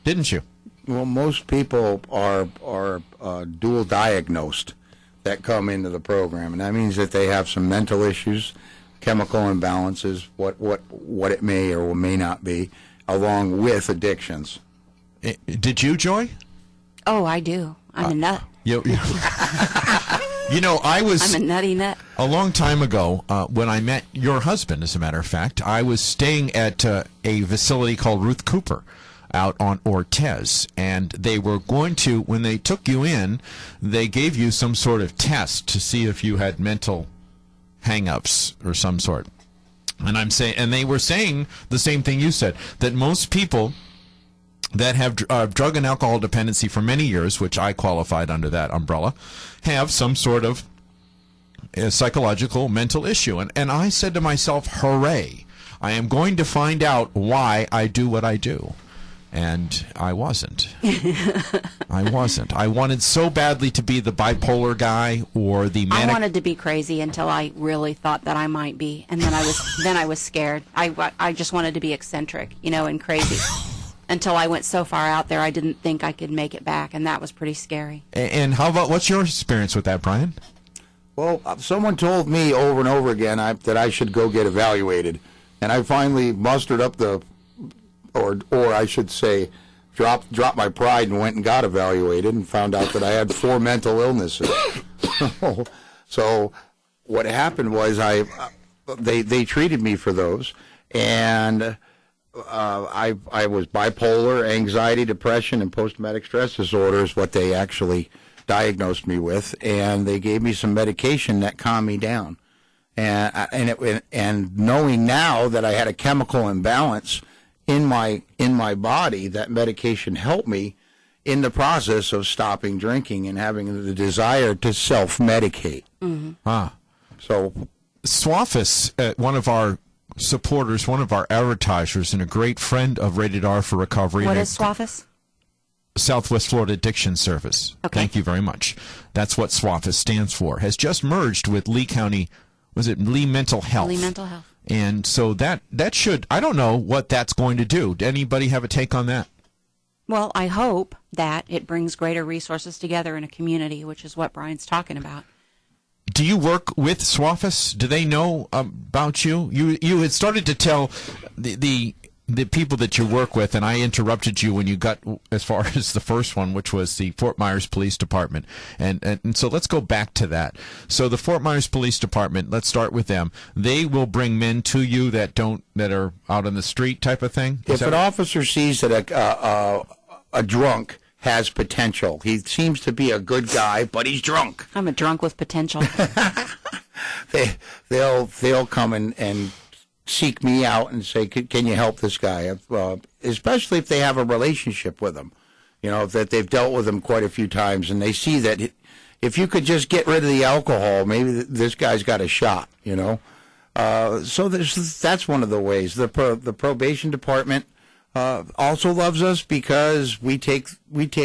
[SPEAKER 2] didn't you?
[SPEAKER 4] Well, most people are dual diagnosed that come into the program, and that means that they have some mental issues, chemical imbalances, what it may or may not be, along with addictions.
[SPEAKER 2] Did you, Joy?
[SPEAKER 3] Oh, I do. I'm a nut.
[SPEAKER 2] You know, I'm
[SPEAKER 3] a nutty nut.
[SPEAKER 2] A long time ago, when I met your husband, as a matter of fact, I was staying at a facility called Ruth Cooper out on Ortez, and they were going to, when they took you in, they gave you some sort of test to see if you had mental hang-ups or some sort. And they were saying the same thing you said, that most people that have drug and alcohol dependency for many years, which I qualified under that umbrella, have some sort of psychological mental issue. And I said to myself, hooray, I am going to find out why I do what I do. And I wasn't. I wanted so badly to be the bipolar guy or the manic.
[SPEAKER 3] I wanted to be crazy until I really thought that I might be, and then I was scared. I just wanted to be eccentric, and crazy. Until I went so far out there, I didn't think I could make it back, and that was pretty scary.
[SPEAKER 2] And how about, what's your experience with that, Brian?
[SPEAKER 4] Well, someone told me over and over again that I should go get evaluated, and I finally mustered up or I should say, dropped my pride and went and got evaluated and found out that I had 4 mental illnesses. So what happened was they treated me for those, and I was bipolar, anxiety, depression, and post-traumatic stress disorder is what they actually diagnosed me with, and they gave me some medication that calmed me down. And knowing now that I had a chemical imbalance in my body, that medication helped me in the process of stopping drinking and having the desire to self-medicate.
[SPEAKER 3] Mm-hmm.
[SPEAKER 2] So Swaffus, one of our supporters, one of our advertisers, and a great friend of Rated R for Recovery.
[SPEAKER 3] What is Swaffus?
[SPEAKER 2] Southwest Florida Addiction Service. Okay. Thank you very much. That's what Swaffus stands for. Has just merged with Lee County, was it Lee Mental Health?
[SPEAKER 3] Lee Mental Health.
[SPEAKER 2] And so that should, I don't know what that's going to do. Does anybody have a take on that?
[SPEAKER 3] Well, I hope that it brings greater resources together in a community, which is what Brian's talking about.
[SPEAKER 2] Do you work with Swaffus? Do they know about you? You had started to tell the people that you work with, and I interrupted you when you got as far as the first one, which was the Fort Myers Police Department. And so let's go back to that. So the Fort Myers Police Department, let's start with them. They will bring men to you that are out on the street type of thing?
[SPEAKER 4] If an officer sees that a drunk has potential, he seems to be a good guy, but he's drunk.
[SPEAKER 3] I'm a drunk with potential.
[SPEAKER 4] They'll come and seek me out and say, can you help this guy? Especially if they have a relationship with him, that they've dealt with him quite a few times, and they see that if you could just get rid of the alcohol, maybe this guy's got a shot, So that's one of the ways. The probation department also loves us because we take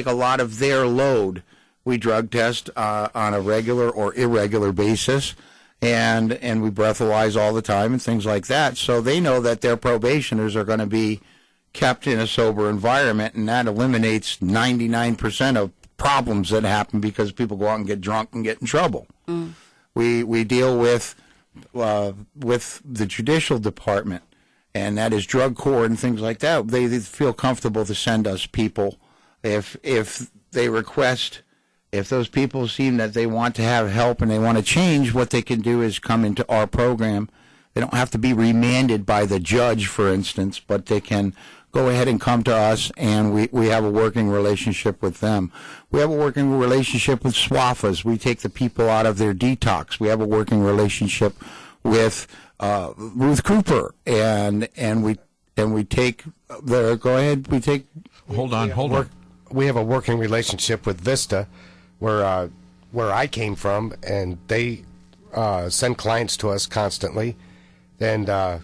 [SPEAKER 4] a lot of their load. We drug test on a regular or irregular basis. And we breathalyze all the time and things like that. So they know that their probationers are going to be kept in a sober environment, and that eliminates 99% of problems that happen because people go out and get drunk and get in trouble. Mm. We deal with the judicial department, and that is drug court and things like that. They feel comfortable to send us people if they request. If those people seem that they want to have help and they want to change, what they can do is come into our program. They don't have to be remanded by the judge, for instance, but they can go ahead and come to us, and we have a working relationship with them. We have a working relationship with Swaffas. We take the people out of their detox. We have a working relationship with Ruth Cooper, and we take the. Go ahead. We take.
[SPEAKER 2] Hold on.
[SPEAKER 5] We have a working relationship with Vista, where I came from, and they send clients to us constantly, And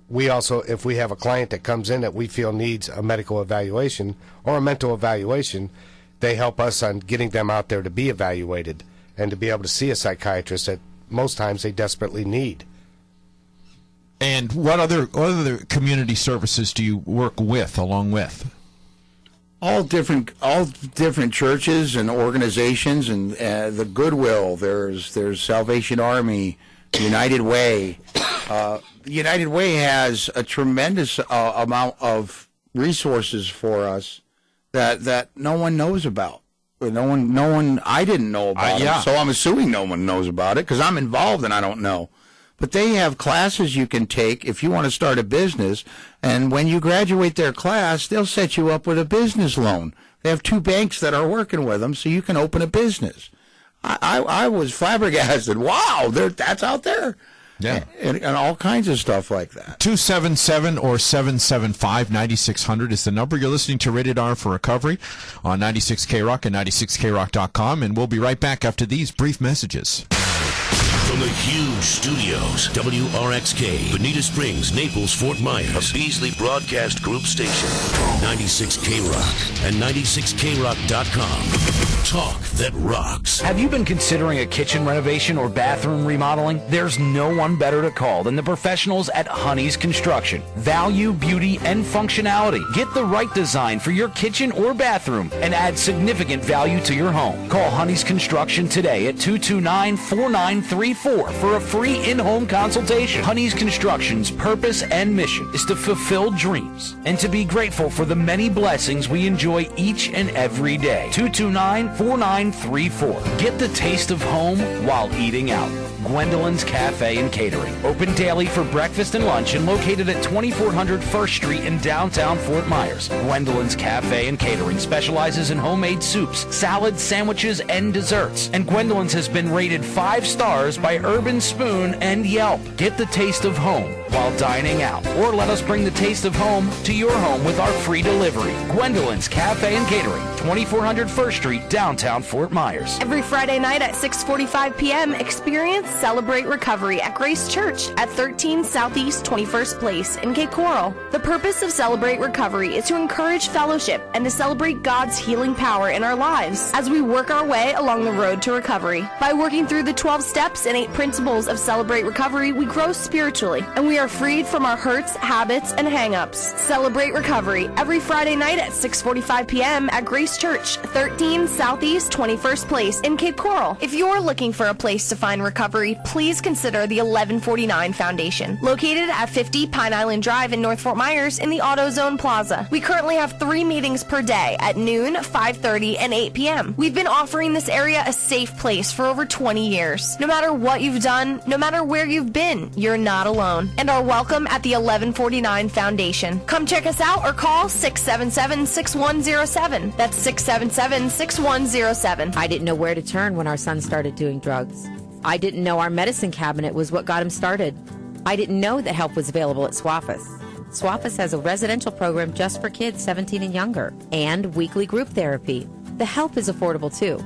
[SPEAKER 5] we also, if we have a client that comes in that we feel needs a medical evaluation or a mental evaluation, they help us on getting them out there to be evaluated and to be able to see a psychiatrist that most times they desperately need.
[SPEAKER 2] And what other community services do you work with, along with?
[SPEAKER 4] All different churches and organizations, and the Goodwill. There's Salvation Army, United Way. United Way has a tremendous amount of resources for us that no one knows about. No one. I didn't know about it, so I'm assuming no one knows about it because I'm involved and I don't know. But they have classes you can take if you want to start a business, and when you graduate their class, they'll set you up with a business loan. They have 2 banks that are working with them, so you can open a business. I was flabbergasted. Wow, that's out there.
[SPEAKER 2] Yeah.
[SPEAKER 4] And all kinds of stuff like that.
[SPEAKER 2] 277 or 775-9600 is the number. You're listening to Rated R for Recovery on 96K-Rock and 96krock.com, and we'll be right back after these brief messages.
[SPEAKER 12] From the huge studios, WRXK, Bonita Springs, Naples, Fort Myers, a Beasley Broadcast Group station, 96K-Rock and 96krock.com. Talk that rocks.
[SPEAKER 7] Have you been considering a kitchen renovation or bathroom remodeling? There's no one better to call than the professionals at Honey's Construction. Value, beauty, and functionality. Get the right design for your kitchen or bathroom and add significant value to your home. Call Honey's Construction today at 229-4934 for a free in-home consultation. Honey's Construction's purpose and mission is to fulfill dreams and to be grateful for the many blessings we enjoy each and every day. 229-4934. Get the taste of home while eating out. Gwendolyn's Cafe and Catering. Open daily for breakfast and lunch and located at 2400 First Street in downtown Fort Myers. Gwendolyn's Cafe and Catering specializes in homemade soups, salads, sandwiches, and desserts. And Gwendolyn's has been rated 5 stars by Urban Spoon and Yelp. Get the taste of home while dining out. Or let us bring the taste of home to your home with our free delivery. Gwendolyn's Cafe and Catering, 2400 First Street, downtown Fort Myers.
[SPEAKER 8] Every Friday night at 6:45 p.m., experience Celebrate Recovery at Grace Church at 13 Southeast 21st Place in Cape Coral. The purpose of Celebrate Recovery is to encourage fellowship and to celebrate God's healing power in our lives as we work our way along the road to recovery. By working through the 12 steps and 8 principles of Celebrate Recovery, we grow spiritually and we are freed from our hurts, habits, and hang-ups. Celebrate Recovery every Friday night at 6:45 p.m. at Grace Church, 13 Southeast 21st Place in Cape Coral. If you're looking for a place to find recovery, please consider the 1149 Foundation, located at 50 Pine Island Drive in North Fort Myers in the AutoZone Plaza. We currently have 3 meetings per day at noon, 5:30, and 8 p.m. We've been offering this area a safe place for over 20 years. No matter what you've done, no matter where you've been, you're not alone and are welcome at the 1149 Foundation. Come check us out or call 677-6107. That's 677-6107.
[SPEAKER 13] I didn't know where to turn when our son started doing drugs. I didn't know our medicine cabinet was what got him started. I didn't know that help was available at SWAFIS. SWAFIS has a residential program just for kids 17 and younger, and weekly group therapy. The help is affordable too.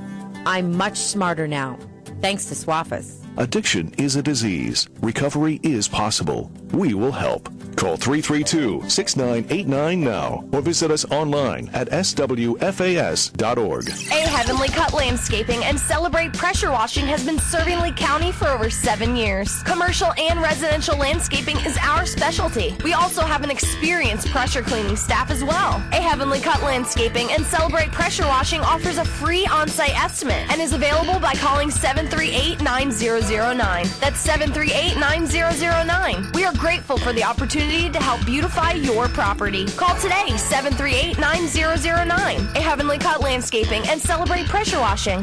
[SPEAKER 13] I'm much smarter now, thanks to SWAFIS.
[SPEAKER 9] Addiction is a disease. Recovery is possible. We will help. Call 332-6989 now or visit us online at swfas.org.
[SPEAKER 8] A Heavenly Cut Landscaping and Celebrate Pressure Washing has been serving Lee County for over 7 years. Commercial and residential landscaping is our specialty. We also have an experienced pressure cleaning staff as well. A Heavenly Cut Landscaping and Celebrate Pressure Washing offers a free on-site estimate and is available by calling 738-9009. That's 738-9009. We are grateful for the opportunity to help beautify your property. Call today, 738-9009. A Heavenly Cut Landscaping and Celebrate Pressure Washing.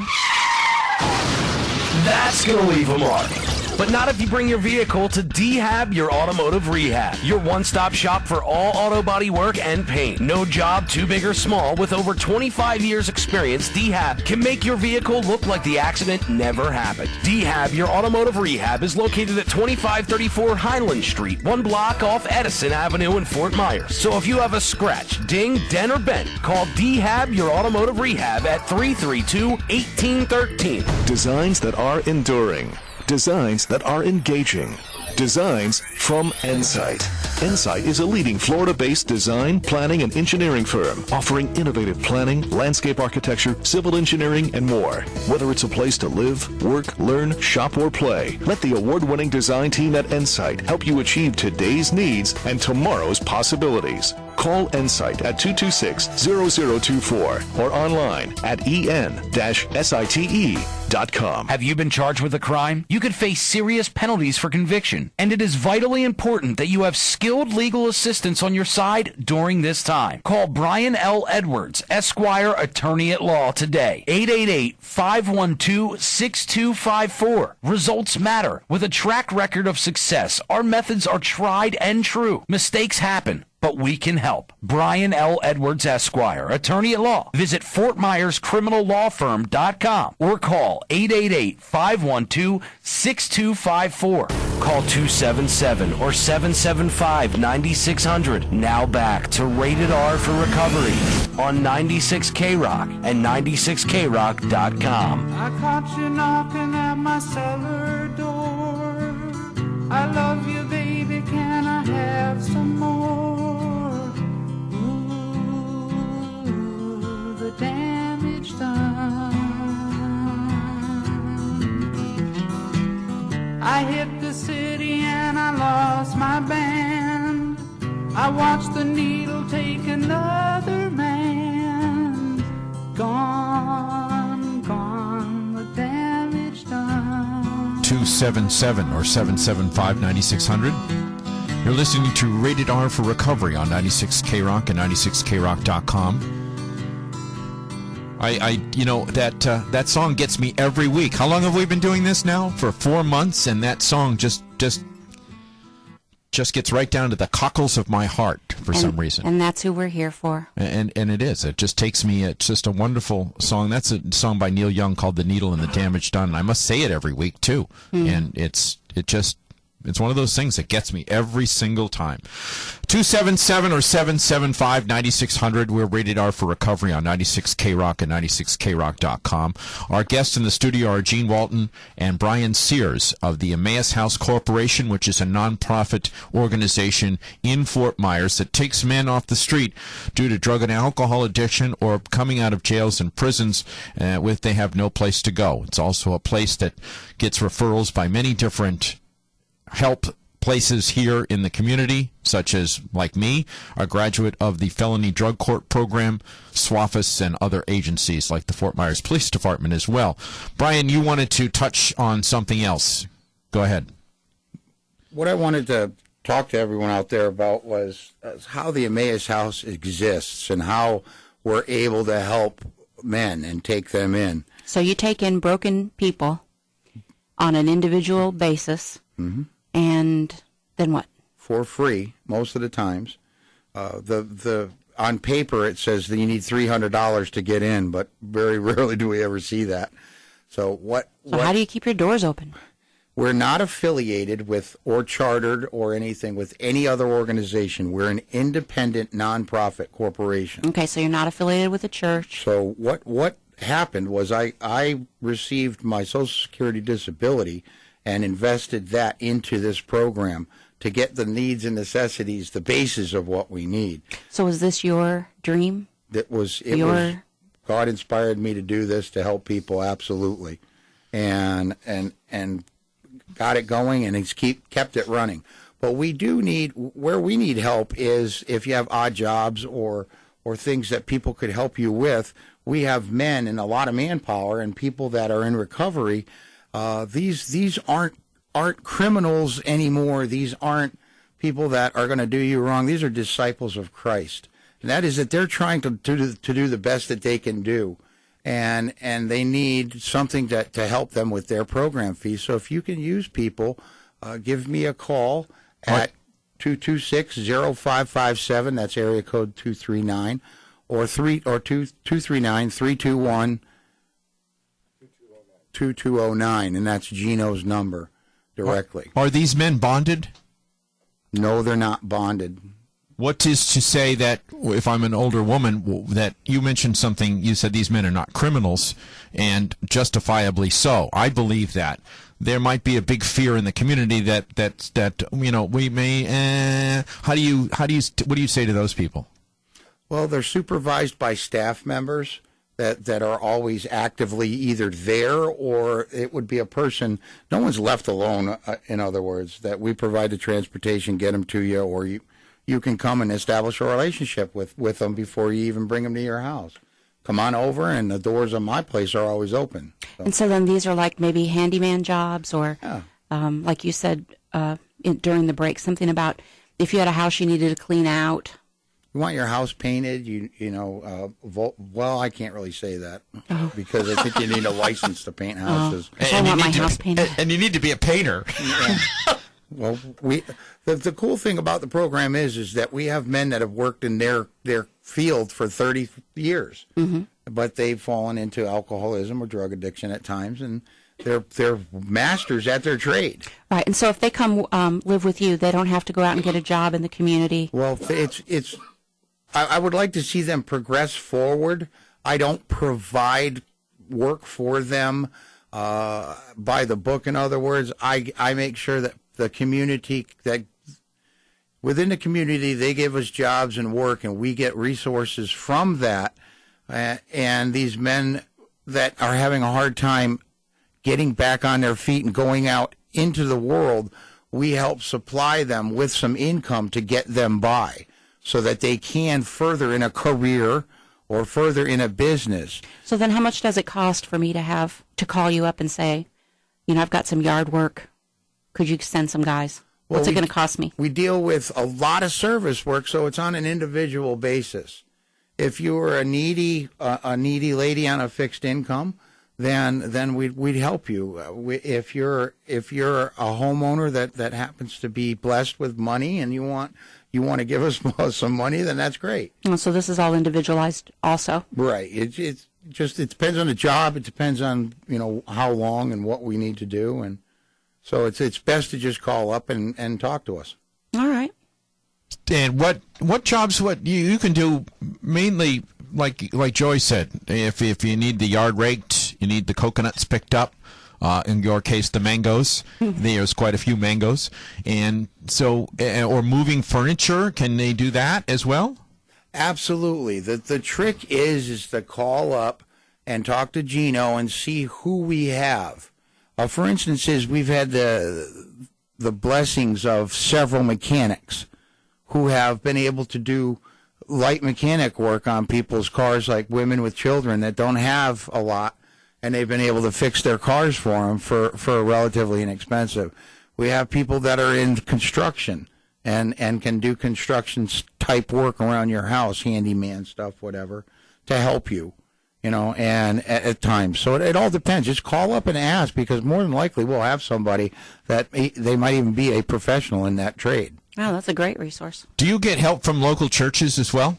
[SPEAKER 7] That's going to leave a mark. But not if you bring your vehicle to DHAB, your automotive rehab. Your one-stop shop for all auto body work and paint. No job too big or small. With over 25 years experience, DHAB can make your vehicle look like the accident never happened. DHAB, your automotive rehab, is located at 2534 Highland Street, 1 block off Edison Avenue in Fort Myers. So if you have a scratch, ding, dent, or bent, call DHAB, your automotive rehab at 332-1813.
[SPEAKER 9] Designs that are enduring. Designs that are engaging. Designs from Ensight. Ensight is a leading Florida-based design, planning, and engineering firm offering innovative planning, landscape architecture, civil engineering, and more. Whether it's a place to live, work, learn, shop, or play, let the award-winning design team at Ensight help you achieve today's needs and tomorrow's possibilities. Call Ensight at 226-0024 or online at en-site.com.
[SPEAKER 7] Have you been charged with a crime? You could face serious penalties for conviction, and it is vitally important that you have skilled legal assistance on your side during this time. Call Brian L. Edwards, Esquire, Attorney at Law today. 888-512-6254. Results matter. With a track record of success, our methods are tried and true. Mistakes happen, but we can help. Brian L. Edwards, Esquire, Attorney at Law. Visit FortMyersCriminalLawFirm.com or call 888-512-6254. Call 277 or 775-9600. Now back to Rated R for Recovery on 96 K-Rock and 96KRock.com.
[SPEAKER 10] I caught you knocking at my cellar door. I love you, baby, can I have some more? Ooh, the damage done. I hit the city and I lost my band. I watched the needle take another man. Gone, gone, the damage done.
[SPEAKER 2] 277 or 775-9600. You're listening to Rated R for Recovery on 96 K-Rock and 96KRock.com. That song gets me every week. How long have we been doing this now? For 4 months, and that song just gets right down to the cockles of my heart for some reason.
[SPEAKER 3] And that's who we're here for.
[SPEAKER 2] And it is. It just takes me. It's just a wonderful song. That's a song by Neil Young called "The Needle and the Damage Done." And I must say it every week too. And it's one of those things that gets me every single time. 277 or 775-9600. We're Rated R for Recovery on 96 K-Rock and 96KRock.com. Our guests in the studio are Gene Walton and Brian Sears of the Emmaus House Corporation, which is a nonprofit organization in Fort Myers that takes men off the street due to drug and alcohol addiction or coming out of jails and prisons if they have no place to go. It's also a place that gets referrals by many different help places here in the community, such as, like me, a graduate of the Felony Drug Court Program, SWAFIS, and other agencies like the Fort Myers Police Department as well. Brian, you wanted to touch on something else. Go ahead.
[SPEAKER 4] What I wanted to talk to everyone out there about was how the Emmaus House exists and how we're able to help men and take them in.
[SPEAKER 3] So you take in broken people on an individual basis.
[SPEAKER 4] Mm-hmm.
[SPEAKER 3] And then what?
[SPEAKER 4] For free, most of the times. On paper it says that you need $300 to get in, but very rarely do we ever see that. So
[SPEAKER 3] how do you keep your doors open?
[SPEAKER 4] We're not affiliated with or chartered or anything with any other organization. We're an independent nonprofit corporation.
[SPEAKER 3] Okay, so you're not affiliated with a church.
[SPEAKER 4] So what happened was I received my Social Security disability and invested that into this program to get the needs and necessities, the basis of what we need.
[SPEAKER 3] So is this your dream?
[SPEAKER 4] God inspired me to do this to help people, absolutely, and got it going, and he's kept it running. But we need help is if you have odd jobs or things that people could help you with. We have men and a lot of manpower and people that are in recovery. These aren't criminals anymore. These aren't people that are going to do you wrong. These are disciples of Christ, and that is that they're trying to do the best that they can do, and they need something to help them with their program fees. So if you can use people, give me a call at 226-0557. That's area code 239 or 239-321. 2209, and that's Gino's number directly.
[SPEAKER 2] Are these men bonded?
[SPEAKER 4] No, they're not bonded.
[SPEAKER 2] What is to say that if I'm an older woman, that you mentioned something, you said these men are not criminals, and justifiably so. I believe that. there might be a big fear in the community that we may. What do you say to those people?
[SPEAKER 4] Well, they're supervised by staff members that are always actively either there, or it would be a person. No one's left alone. In other words, that we provide the transportation, get them to you, or you can come and establish a relationship with them before you even bring them to your house. Come on over, and the doors of my place are always open.
[SPEAKER 3] And so then these are like maybe handyman jobs, or like you said during the break, something about if you had a house you needed to clean out.
[SPEAKER 4] You want your house painted, well, I can't really say that because I think you need a license to paint houses.
[SPEAKER 3] I want my house painted.
[SPEAKER 2] And you need to be a painter.
[SPEAKER 4] Yeah. Well, the cool thing about the program is that we have men that have worked in their field for 30 years, but they've fallen into alcoholism or drug addiction at times, and they're masters at their trade.
[SPEAKER 3] Right, and so if they come live with you, they don't have to go out and get a job in the community.
[SPEAKER 4] Well, I would like to see them progress forward. I don't provide work for them by the book. In other words, I make sure that the community, that within the community, they give us jobs and work, and we get resources from that. And these men that are having a hard time getting back on their feet and going out into the world, we help supply them with some income to get them by, so that they can further in a career or further in a business.
[SPEAKER 3] So then how much does it cost for me to call you up and say, I've got some yard work. Could you send some guys? What's it going to cost me?
[SPEAKER 4] We deal with a lot of service work, so it's on an individual basis. If you were a needy lady on a fixed income, then we'd help you. If you're a homeowner that happens to be blessed with money and you want to give us some money, then that's great.
[SPEAKER 3] Oh, so this is all individualized also?
[SPEAKER 4] Right. It depends on the job. It depends on, how long and what we need to do. And so it's best to just call up and talk to us.
[SPEAKER 3] All right.
[SPEAKER 2] And what jobs, you can do mainly, like Joy said, if you need the yard raked, you need the coconuts picked up. In your case, the mangoes. There's quite a few mangoes. And so, or moving furniture, can they do that as well?
[SPEAKER 4] Absolutely. The trick is to call up and talk to Gino and see who we have. For instance, we've had the blessings of several mechanics who have been able to do light mechanic work on people's cars, like women with children that don't have a lot, and they've been able to fix their cars for them for relatively inexpensive. We have people that are in construction and can do construction type work around your house, handyman stuff, whatever, to help you, and at times. So it all depends. Just call up and ask, because more than likely we'll have somebody that they might even be a professional in that trade.
[SPEAKER 3] Oh, that's a great resource.
[SPEAKER 2] Do you get help from local churches as well?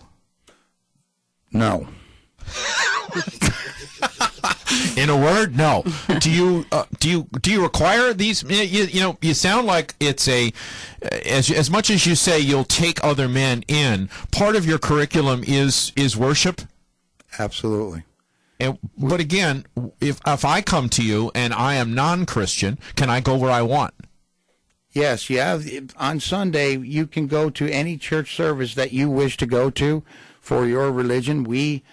[SPEAKER 4] No.
[SPEAKER 2] In a word, no. Do you require these? You sound like it's as much as you say you'll take other men in. Part of your curriculum is worship.
[SPEAKER 4] Absolutely.
[SPEAKER 2] But again, if I come to you and I am non-Christian, can I go where I want?
[SPEAKER 4] Yes, yeah. On Sunday, you can go to any church service that you wish to go to for your religion. We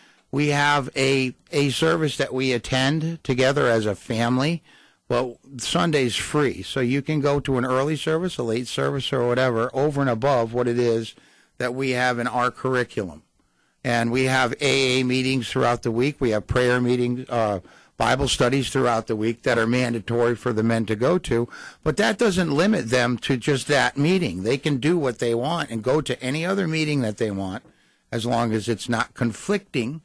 [SPEAKER 4] have a service that we attend together as a family. Well, Sunday's free, so you can go to an early service, a late service, or whatever, over and above what it is that we have in our curriculum. And we have AA meetings throughout the week. We have prayer meetings, Bible studies throughout the week that are mandatory for the men to go to. But that doesn't limit them to just that meeting. They can do what they want and go to any other meeting that they want, as long as it's not conflicting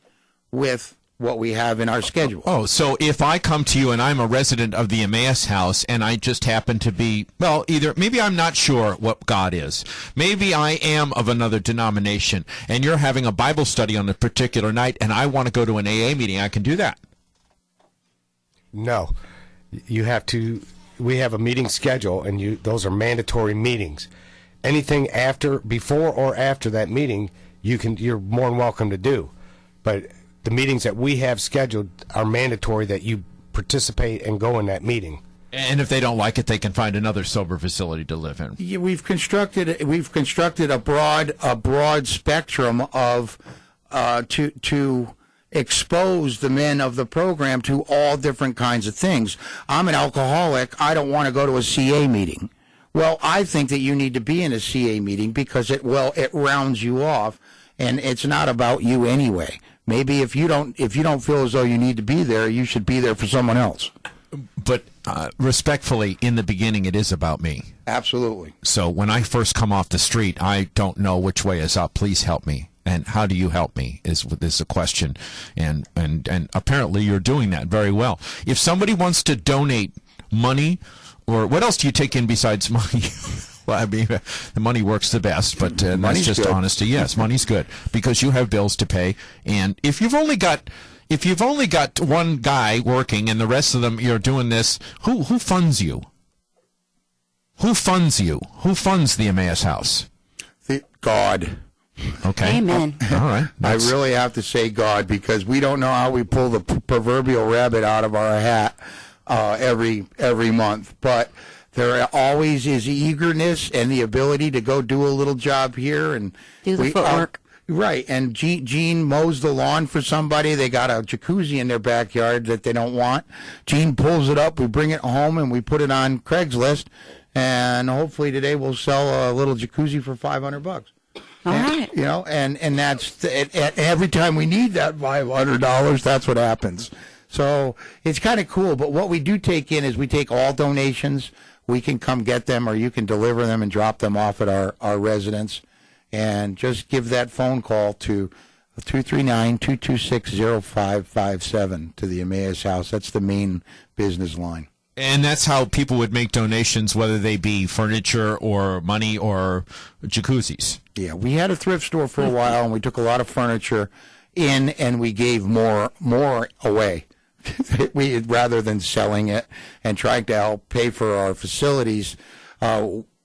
[SPEAKER 4] with what we have in our schedule.
[SPEAKER 2] Oh, so if I come to you and I'm a resident of the Emmaus house and I just happen to be, maybe I'm not sure what God is. Maybe I am of another denomination, and you're having a Bible study on a particular night and I want to go to an AA meeting, I can do that.
[SPEAKER 5] No. You have to, we have a meeting schedule, and those are mandatory meetings. Anything before or after that meeting, you're more than welcome to do. But the meetings that we have scheduled are mandatory that you participate and go in that meeting.
[SPEAKER 2] And if they don't like it, they can find another sober facility to live in.
[SPEAKER 4] Yeah, we've constructed a broad spectrum of to expose the men of the program to all different kinds of things. I'm an alcoholic. I don't want to go to a CA meeting. Well, I think that you need to be in a CA meeting because it rounds you off, and it's not about you anyway. Maybe if you don't feel as though you need to be there, you should be there for someone else.
[SPEAKER 2] But respectfully, in the beginning, it is about me.
[SPEAKER 4] Absolutely.
[SPEAKER 2] So when I first come off the street, I don't know which way is up. Please help me. And how do you help me is the question. And apparently you're doing that very well. If somebody wants to donate money, or what else do you take in besides money? Well, I mean, the money works the best, but that's just good. Honesty. Yes, money's good because you have bills to pay. And if you've only got one guy working and the rest of them you're doing this, who funds you? Who funds you? Who funds the Emmaus House?
[SPEAKER 4] God.
[SPEAKER 2] Okay.
[SPEAKER 3] Amen.
[SPEAKER 2] All right.
[SPEAKER 4] I really have to say God because we don't know how we pull the proverbial rabbit out of our hat every month, but there always is eagerness and the ability to go do a little job here and
[SPEAKER 3] do the footwork.
[SPEAKER 4] Right, and Gene mows the lawn for somebody. They got a jacuzzi in their backyard that they don't want. Gene pulls it up. We bring it home and we put it on Craigslist, and hopefully today we'll sell a little jacuzzi for $500.
[SPEAKER 3] All right.
[SPEAKER 4] You know, and that's every time we need that $500, that's what happens. So it's kind of cool. But what we do take in is we take all donations. We can come get them, or you can deliver them and drop them off at our residence. And just give that phone call to 239-226-0557 to the Emmaus House. That's the main business line.
[SPEAKER 2] And that's how people would make donations, whether they be furniture or money or jacuzzis.
[SPEAKER 4] Yeah, we had a thrift store for a while, and we took a lot of furniture in, and we gave more away. We rather than selling it and trying to help pay for our facilities,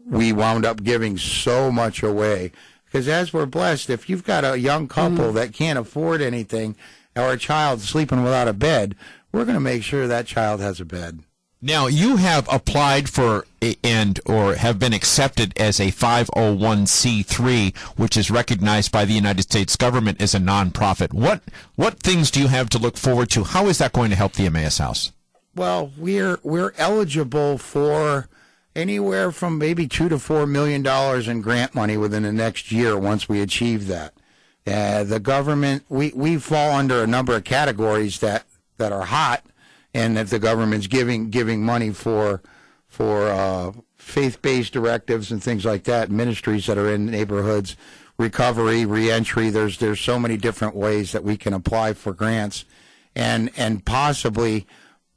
[SPEAKER 4] we wound up giving so much away. Because as we're blessed, if you've got a young couple that can't afford anything, or a child sleeping without a bed, we're going to make sure that child has a bed.
[SPEAKER 2] Now, you have applied for or have been accepted as a 501c3, which is recognized by the United States government as a nonprofit. What things do you have to look forward to? How is that going to help the Emmaus House?
[SPEAKER 4] Well, we're eligible for anywhere from maybe $2 to $4 million in grant money within the next year once we achieve that. The government, we fall under a number of categories that are hot, and that the government's giving money for faith-based directives and things like that, ministries that are in neighborhoods, recovery, reentry. There's so many different ways that we can apply for grants and possibly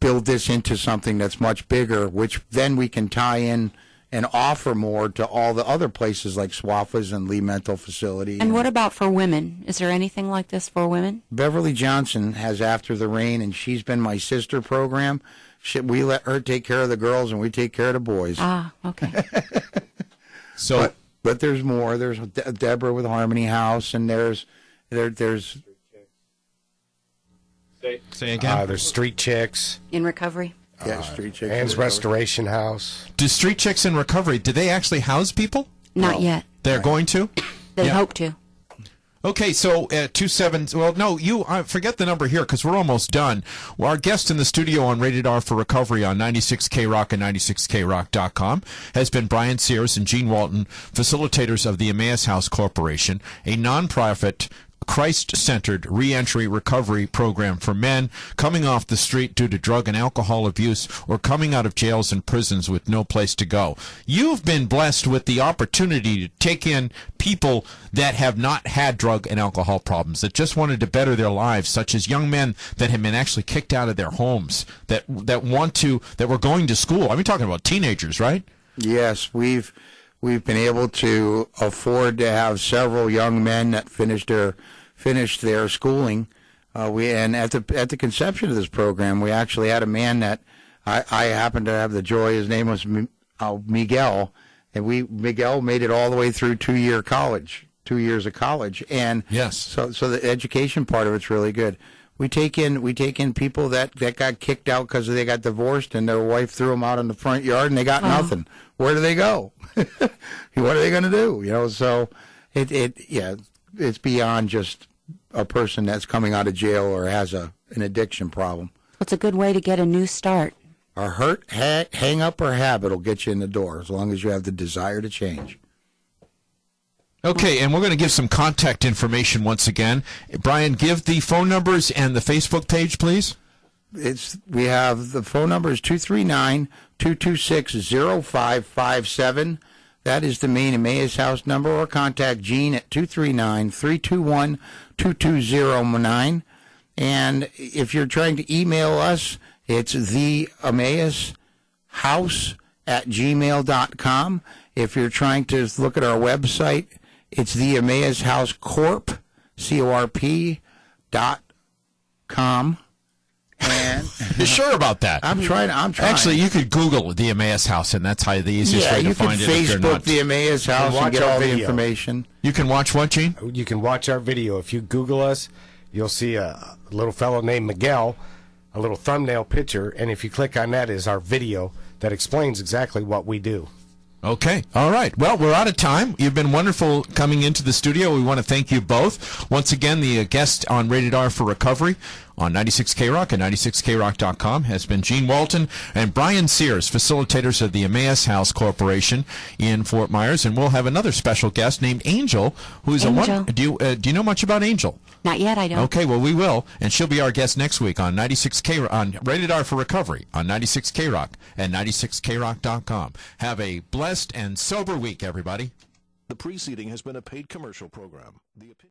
[SPEAKER 4] build this into something that's much bigger, which then we can tie in and offer more to all the other places like SWAFA's and Lee Mental Facility.
[SPEAKER 3] And what about for women? Is there anything like this for women?
[SPEAKER 4] Beverly Johnson has After the Rain, and she's been my sister program. We let her take care of the girls, and we take care of the boys.
[SPEAKER 3] Ah, okay.
[SPEAKER 4] But there's more. There's Deborah with Harmony House, and there's
[SPEAKER 2] Say again.
[SPEAKER 5] There's Street Chicks.
[SPEAKER 3] In recovery?
[SPEAKER 4] Yeah, Street Chicks.
[SPEAKER 5] Ann's Restoration House.
[SPEAKER 2] Do Street Chicks in Recovery, do they actually house people?
[SPEAKER 3] Not yet.
[SPEAKER 2] They're going to?
[SPEAKER 3] They hope to.
[SPEAKER 2] Okay, so 27. Well, no, forget the number here because we're almost done. Well, our guest in the studio on Rated R for Recovery on 96K Rock and 96krock.com has been Brian Sears and Gene Walton, facilitators of the Emmaus House Corporation, a nonprofit Christ-centered reentry recovery program for men coming off the street due to drug and alcohol abuse or coming out of jails and prisons with no place to go. You've been blessed with the opportunity to take in people that have not had drug and alcohol problems, that just wanted to better their lives, such as young men that have been actually kicked out of their homes, that were going to school. I'm talking about teenagers, right?
[SPEAKER 4] Yes, we've been able to afford to have several young men that finished their schooling. And at the conception of this program, we actually had a man that I happened to have the joy. His name was Miguel, and Miguel made it all the way through 2 years of college. And
[SPEAKER 2] yes,
[SPEAKER 4] so the education part of it's really good. We take in people that got kicked out because they got divorced and their wife threw them out in the front yard and they got nothing. Where do they go? What are they going to do? So it's beyond just a person that's coming out of jail or has an addiction problem.
[SPEAKER 3] It's a good way to get a new start.
[SPEAKER 4] A hurt, hang up, or habit will get you in the door as long as you have the desire to change.
[SPEAKER 2] Okay, and we're going to give some contact information once again. Brian, give the phone numbers and the Facebook page, please.
[SPEAKER 4] We have the phone number is 239-226-0557. That is the main Emmaus House number, or contact Gene at 239-321-2209. And if you're trying to email us, it's the Emmaus House at gmail.com. If you're trying to look at our website, it's the Emmaus House Corp, CORP.com. And
[SPEAKER 2] you're sure about that?
[SPEAKER 4] I'm trying.
[SPEAKER 2] Actually, you could Google the Emmaus House, and that's how the easiest way to find it.
[SPEAKER 4] Yeah, you can Facebook the Emmaus House and get all the information.
[SPEAKER 2] You can watch what, Gene?
[SPEAKER 5] You can watch our video. If you Google us, you'll see a little fellow named Miguel, a little thumbnail picture, and if you click on that is our video that explains exactly what we do.
[SPEAKER 2] Okay. All right. Well, we're out of time. You've been wonderful coming into the studio. We want to thank you both. Once again, the guest on Rated R for Recovery on 96K-Rock and 96krock.com has been Gene Walton and Brian Sears, facilitators of the Emmaus House Corporation in Fort Myers. And we'll have another special guest named Angel, who's
[SPEAKER 3] Angel.
[SPEAKER 2] Do you know much about Angel?
[SPEAKER 3] Not yet, I don't.
[SPEAKER 2] Okay, well, we will, and she'll be our guest next week on 96K on Rated R for Recovery on 96K-Rock and 96krock.com. Have a blessed and sober week, everybody.
[SPEAKER 9] The preceding has been a paid commercial program.